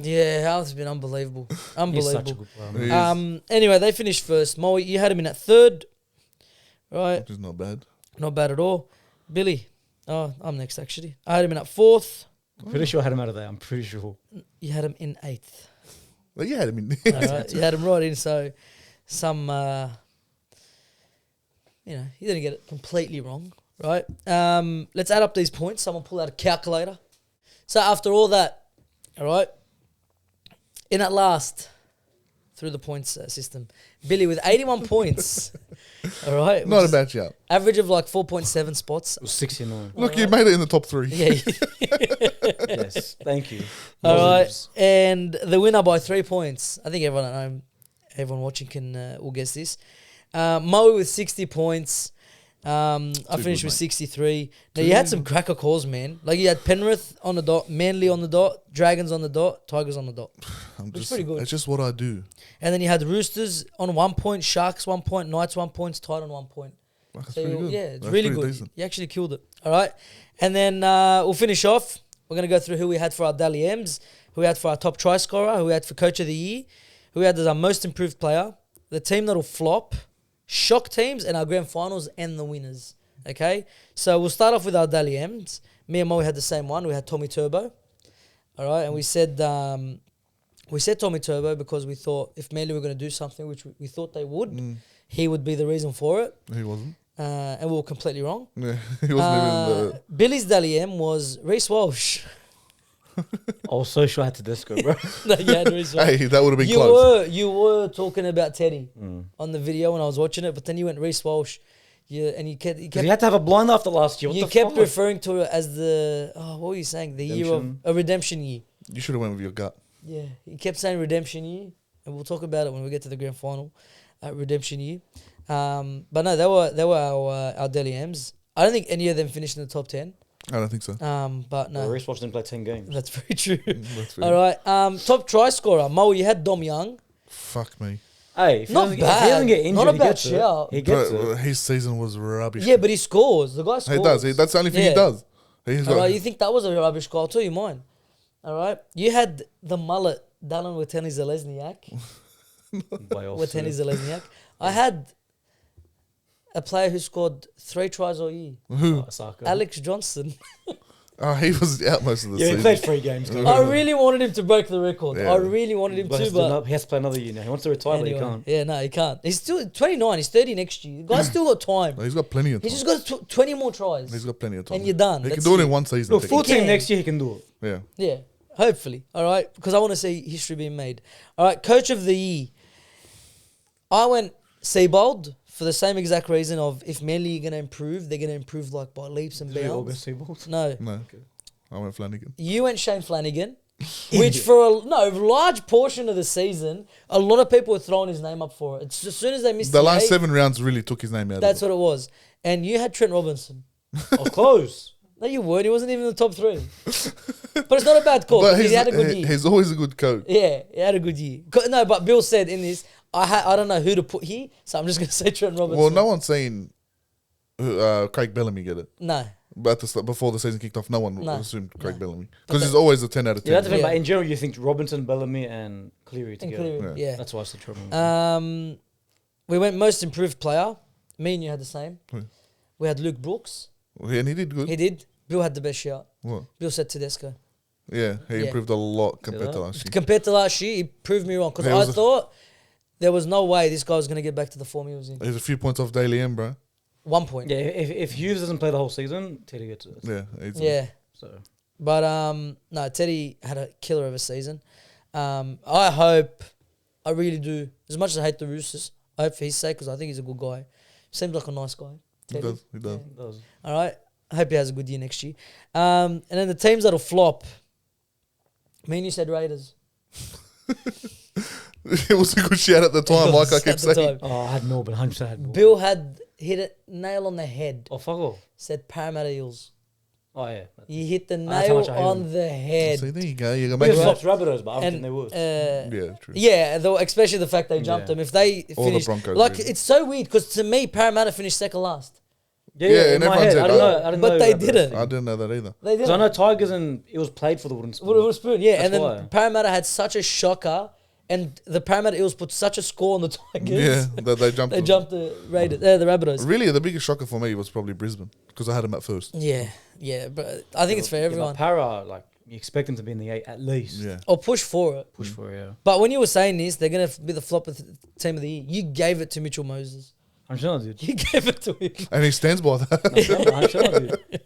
S1: Yeah, Hal's been unbelievable.
S3: He's such a
S1: Unbelievable.
S3: good player.
S2: He
S3: man.
S2: is,
S1: Anyway, they finished first. Moe, you had him in at 3rd. Right.
S2: which is not bad.
S1: Not bad at all. Billy. Oh, I'm next actually. I had him in at 4th.
S3: I'm pretty sure I had him out of there. I'm pretty sure.
S1: You had him in 8th.
S2: But yeah, I mean,
S1: All right. You had him right in, so some you didn't get it completely wrong, right? Let's add up these points. Someone pull out a calculator. So after all that, all right, in at last, through the points system, Billy with 81 points, all right?
S2: not
S1: which
S2: a
S1: is
S2: bad shout.
S1: average of like 4.7 spots.
S3: It was 69.
S2: Look, you made it in the top 3.
S1: Yeah,
S3: Yes. Thank you.
S1: all right.
S3: Positives.
S1: And the winner by 3 points. I think everyone at home, everyone watching will guess this. Moe with 60 points. I finished
S2: good,
S1: with
S2: mate.
S1: 63. Now, you had some cracker calls, man. Like, you had Penrith on the dot, Manly on the dot, Dragons on the dot, Tigers on the dot.
S2: It's
S1: pretty good.
S2: It's just what I do.
S1: And then you had the Roosters on 1 point, Sharks 1 point, Knights 1 point, Tide on 1 point.
S2: That's
S1: So
S2: pretty
S1: you-
S2: good.
S1: yeah, it's
S2: That's
S1: really
S2: pretty
S1: good.
S2: decent.
S1: You actually killed it. All right. And then we'll finish off. We're going to go through who we had for our Dally M's, who we had for our top try scorer, who we had for Coach of the Year, who we had as our most improved player, the team that'll flop, shock teams, and our grand finals and the winners. Okay? So we'll start off with our Dally M's. Me and Mo had the same one. We had Tommy Turbo. All right. And we said Tommy Turbo because we thought if Manly were going to do something, which we thought they would, he would be the reason for it.
S2: He wasn't.
S1: and we were completely wrong.
S2: Yeah, he wasn't even the.
S1: Billy's Dally M was Reece Walsh.
S3: I was so sure I had Tedesco, bro.
S1: No, you had Reece Walsh.
S2: Hey, that would have been close.
S1: You were talking about Teddy on the video when I was watching it, but then you went Reece Walsh. Yeah, and you kept
S3: You had to have a blind after last year. What
S1: you
S3: the
S1: kept
S3: fuck?
S1: referring to it as the what were you saying? The year of
S3: Redemption.
S1: a redemption year.
S2: You should have went with your gut.
S1: Yeah, he kept saying redemption year, and we'll talk about it when we get to the grand final. Redemption year, but no, they were our Deli M's. I don't think any of them finished in the top 10.
S2: I don't think so.
S1: But no,
S3: Well, Reece Walsh didn't play 10 games.
S1: that's very true.
S2: That's
S1: All right, top try scorer, Moey. You had Dom Young.
S2: Fuck me.
S3: Hey, if he
S1: Not
S3: doesn't
S1: bad.
S3: If he doesn't get injured,
S1: Not a
S3: he
S1: bad
S3: gets it.
S1: shout.
S3: He gets
S2: But
S3: it.
S2: his season was rubbish.
S1: Yeah, but he scores. The guy scores.
S2: He does. That's the only thing
S1: Yeah.
S2: he does. He's
S1: All
S2: got,
S1: right, you think that was a rubbish goal? I'll tell you mine. All right, you had the mullet Dallin with Tenny Zalesniak.
S3: Way off,
S1: With
S3: so.
S1: Tenny Zalesniak. I had a player who scored 3 tries all year.
S3: Oh, Saka.
S1: Alex Johnson.
S2: he was out most of the
S3: Yeah, he
S2: season.
S3: played 3 games. guys.
S1: I really wanted him to break the record.
S2: Yeah.
S1: I really wanted him
S3: But
S1: to, but
S3: he has to play another year now. He wants to retire,
S1: anyway,
S3: but he can't.
S1: yeah, no, he can't. He's still 29. He's 30 next year. The guy's still got time.
S2: He's got plenty of time.
S1: He's just got 20 more tries.
S2: He's got plenty of time.
S1: And you're done.
S2: He can
S1: That's
S2: do it
S1: it.
S2: in one season.
S3: Look,
S2: technically.
S3: 14
S1: can.
S3: next year, he can do it.
S2: Yeah.
S1: Yeah, hopefully. All right, because I want to see history being made. All right, coach of the year. I went Seabold for the same exact reason of if Manly are going to improve, they're going to improve like by leaps and
S3: Did we all go
S1: bounds.
S3: Seabold?
S1: No,
S2: No. I went Flanagan.
S1: you went Shane Flanagan, which for a large portion of the season, a lot of people were throwing his name up for it. It's as soon as they missed
S2: The last
S1: 8,
S2: 7 rounds really took his name out
S1: that's
S2: of it.
S1: what it was. And you had Trent Robinson.
S3: Oh, close.
S1: No, you weren't. He wasn't even in the top 3. But it's not a bad call.
S2: But
S1: 'cause he had a good year.
S2: he's always a good coach.
S1: Yeah, he had a good year. No, but Bill said in this, I don't know who to put here, so I'm just going to say Trent Robinson.
S2: Well, no one's saying Craig Bellamy get it.
S1: No.
S2: But before the season kicked off, no one
S1: No.
S2: assumed Craig
S1: No.
S2: Bellamy. Because he's always a 10 out of 10.
S3: Yeah, that's the thing.
S1: Yeah.
S3: But in general, you think Robinson, Bellamy, and Cleary
S1: And
S3: together.
S1: Cleary,
S2: Yeah.
S1: yeah.
S3: That's why I said trouble.
S1: We went most improved player. Me and you had the same.
S2: Who?
S1: We had Luke Brooks.
S2: And he did good.
S1: He did. Bill had the best shout.
S2: What?
S1: Bill said Tedesco.
S2: Yeah, he
S1: Yeah.
S2: improved a lot compared to
S3: that?
S2: last year.
S1: Compared to last year, he proved me wrong. Because
S2: There
S1: I
S2: was a-
S1: thought there was no way this guy was going to get back to the form he was in.
S2: He's a few points off Daily M, bro.
S1: 1 point.
S3: Yeah, if Hughes doesn't play the whole season, Teddy gets it.
S2: Yeah. He's
S1: Yeah.
S3: So
S1: But no, Teddy had a killer of a season. I hope, I really do, as much as I hate the Roosters, I hope for his sake because I think he's a good guy. Seems like a nice guy.
S2: He
S1: Teddy.
S2: does. He does.
S3: it does.
S1: All right. I hope he has a good year next year. And then the teams that'll flop. Me and you said Raiders.
S2: It was a good shout at the time,
S1: It
S2: like I
S1: was
S2: kept
S1: at the
S2: saying.
S1: time.
S3: Oh, I had Melbourne. 100% had Melbourne.
S1: Bill had hit it nail on the head.
S3: Oh, fuck off.
S1: Said Parramatta Eels.
S3: Oh, yeah.
S1: You hit the
S3: That's how
S1: nail
S3: much I hate
S1: on
S3: them.
S1: the head.
S2: So there you go. You can
S3: Bill
S2: make
S1: Yeah,
S2: it.
S3: flops Rabbitohs, but I don't think
S1: And
S3: they would.
S2: Yeah, true.
S1: yeah, though, especially the fact they jumped
S3: Yeah.
S1: them. If they
S2: All the
S1: finished,
S2: Broncos
S1: like
S2: really.
S1: it's so weird because to me Parramatta finished second last,
S3: Yeah,
S2: Yeah,
S3: in
S2: and
S3: my
S2: everyone
S3: head.
S2: said
S3: I don't
S2: that.
S3: know. I didn't
S1: but
S3: know
S1: they
S3: Rabbitohs.
S1: didn't.
S2: I didn't know that either.
S1: They
S3: Because I
S1: didn't.
S3: know Tigers and it was played for the wooden spoon.
S1: Would have spoon, yeah. And
S3: That's
S1: then
S3: why.
S1: Parramatta had such a shocker, and the Parramatta Eels put such a score on the Tigers.
S2: Yeah, that they jumped.
S1: They jumped the Raiders, the Rabbitohs.
S2: Really, the biggest shocker for me was probably Brisbane because I had them at first.
S1: Yeah, yeah, but I think it's for
S3: Yeah, but
S1: everyone.
S3: Para, like, you expect them to be in the 8 at least.
S2: Yeah.
S1: Or push for it.
S3: Push for it, yeah.
S1: But when you were saying this, they're gonna be the flop of the team of the year. You gave it to Mitchell Moses.
S3: I'm sure I did.
S1: You gave it to him.
S2: And he stands by that.
S3: I'm sure I did.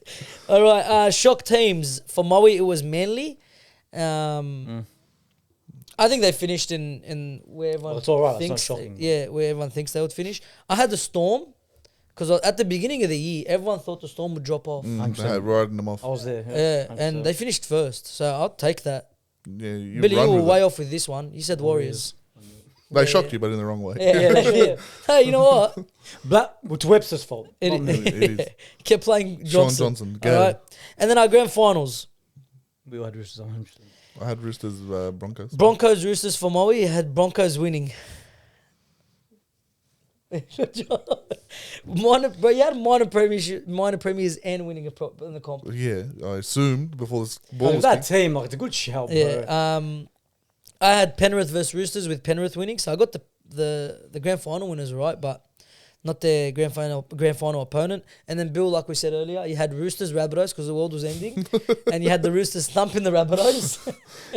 S1: All right, shock teams for Moey. It was Manly. I think they finished in where everyone
S3: Well, it's all right, it's not
S1: thinks.
S3: shocking.
S1: Yeah, where everyone thinks they would finish. I had the Storm because at the beginning of the year, everyone thought the Storm would drop off.
S2: They had riding them off.
S3: I was there.
S1: Yeah,
S3: 100%.
S1: and they finished first, so I'll take that.
S2: Yeah, you
S1: Billy,
S2: run
S1: you were
S2: with
S1: way
S2: it.
S1: off with this one. You said Warriors.
S2: They
S1: Yeah,
S2: shocked
S1: yeah.
S2: you, but in the wrong way.
S1: Yeah, yeah. Hey, you know what?
S3: Black, it's Webster's fault.
S1: It,
S3: not me.
S2: It is.
S1: kept playing
S2: Sean
S1: Johnson.
S2: Johnson,
S1: All
S2: go.
S1: right, and then our grand finals:
S3: We all had Roosters 100%.
S2: I had Roosters, Broncos.
S1: Broncos, Roosters for Moey. Had Broncos winning. Bro, you had minor premiers and winning in the comp.
S2: Yeah, I assumed before this ball
S3: It's
S2: was
S3: that
S2: kicked.
S3: team, like, it's a good shout, bro.
S1: Yeah. I had Penrith versus Roosters with Penrith winning, so I got the grand final winners right, but not their grand final opponent. And then Bill, like we said earlier, you had Roosters Rabbitohs because the world was ending, and you had the Roosters thumping the Rabbitohs.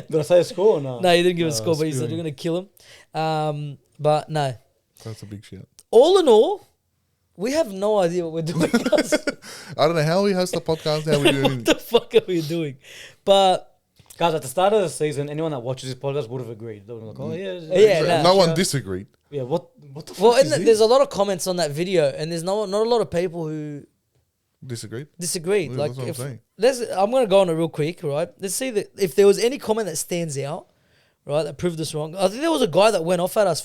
S3: Did I say a score or no?
S1: No, you didn't give a
S3: No,
S1: score, but you said
S3: spewing.
S1: you're going to kill them. But no,
S2: That's a big shout.
S1: all in all, We have no idea what we're doing. Guys.
S2: I don't know how we host the podcast. How we doing?
S1: What the fuck are we doing? But
S3: Guys, at the start of the season, anyone that watches this podcast would have agreed. They would have been like, oh, yeah.
S1: Yeah,
S2: no one disagreed.
S3: Yeah, what the fuck
S1: well,
S3: is this?
S1: there's a lot of comments on that video, and there's not a lot of people who
S2: Disagreed.
S1: disagreed.
S2: Yeah,
S1: Like,
S2: that's what I'm
S1: if
S2: saying.
S1: I'm gonna go on it real quick, right? Let's see if there was any comment that stands out, right? That proved us wrong. I think there was a guy that went off at us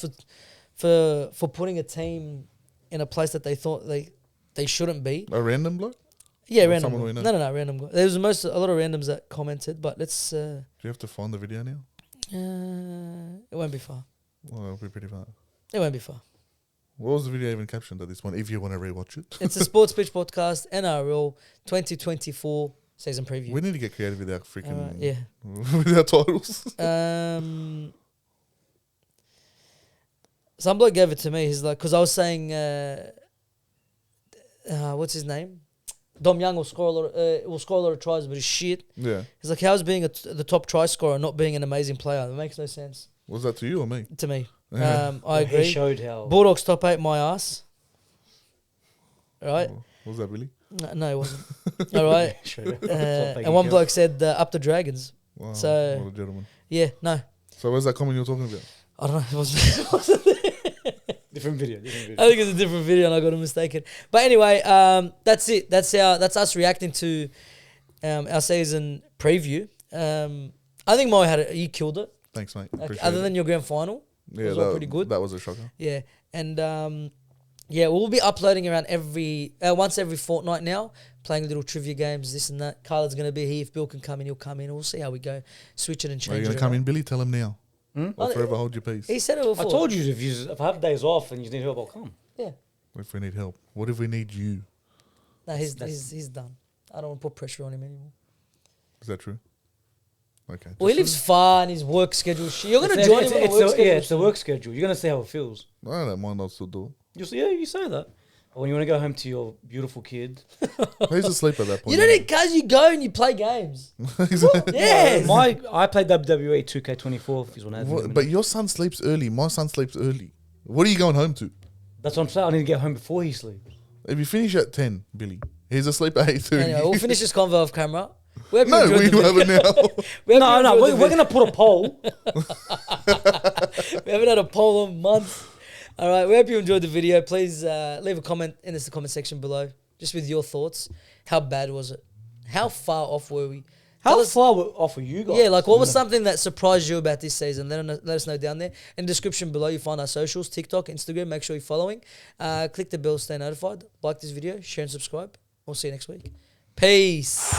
S1: for putting a team in a place that they thought they shouldn't be.
S2: A random bloke?
S1: Yeah,
S2: Or
S1: random.
S2: someone we know?
S1: No, random guy. There was a lot of randoms that commented, but let's.
S2: Do you have to find the video now?
S1: It won't be far.
S2: Well, it'll be pretty far.
S1: It won't be far.
S2: What was the video even captioned at this one? If you want to rewatch it,
S1: It's a Sports Pitch Podcast NRL 2024 season preview.
S2: we need to get creative with our freaking
S1: Yeah.
S2: with our titles.
S1: Some bloke gave it to me. He's like, because I was saying, what's his name? Dom Young will score a lot of tries, but he's shit.
S2: Yeah,
S1: He's like, how's being the top try scorer not being an amazing player? That makes no sense
S2: was that to you or me?
S1: to me.
S2: Yeah.
S1: I
S3: He
S1: agree.
S3: showed how.
S1: Bulldogs top 8, my ass. Right?
S2: Was that really?
S1: No, it wasn't. All right.
S3: Showed how.
S1: And one bloke said up the Dragons.
S2: Wow,
S1: So-
S2: what a gentleman.
S1: Yeah, no.
S2: So where's that comment you're talking about?
S1: I don't know. It wasn't
S3: Different video.
S1: I think it's a different video and I got it mistaken. But anyway, that's it. That's us reacting to our season preview. I think Moey he killed it.
S2: Thanks, mate.
S1: Like,
S2: Appreciate
S1: other
S2: it.
S1: than your grand final.
S2: Yeah,
S1: was all pretty good.
S2: That was a shocker.
S1: Yeah. And we'll be uploading around once every fortnight now, playing little trivia games, this and that. Khaled's going to be here. If Bill can come in, he'll come in. We'll see how we go. Switch it and
S2: Are
S1: change
S2: you
S1: it.
S2: gonna come
S1: around.
S2: in, Billy? Tell him now. Or forever hold your peace.
S1: He said it
S3: I
S1: before.
S3: told you if I have days off and you need help, I'll come.
S1: Yeah.
S2: If we need help, what if we need you?
S1: No, he's done. I don't want to put pressure on him anymore.
S2: Is that true? Okay.
S1: Well, he lives far and his work schedule. You're going to join him on the work schedule.
S3: Yeah, it's the work schedule. You're going to see how it feels.
S2: I don't mind. I'll still do
S3: You'll see, yeah, you say that. But when you want to go home to your beautiful kid.
S2: it. He's asleep at that point.
S1: You don't need cars, you go and you play games. Yes.
S3: I played WWE 2K24 if you want to have
S2: But your son sleeps early. My son sleeps early. What are you going home to?
S3: That's what I'm saying. I need to get home before he sleeps.
S2: If you finish at 10, Billy, he's asleep at 8:30.
S1: Anyway, we'll finish this convo off camera. We hope you
S2: No,
S1: enjoyed
S2: we
S1: the
S2: have it now.
S3: No, we're going to put a poll.
S1: We haven't had a poll in months. All right, we hope you enjoyed the video. Please leave a comment in the comment section below, just with your thoughts. How bad was it? How far off were we?
S3: How far off are you guys?
S1: Yeah, like what was something that surprised you about this season? Let us know down there. In the description below, you find our socials, TikTok, Instagram. Make sure you're following. Click the bell to stay notified. Like this video, share and subscribe. We'll see you next week. Peace.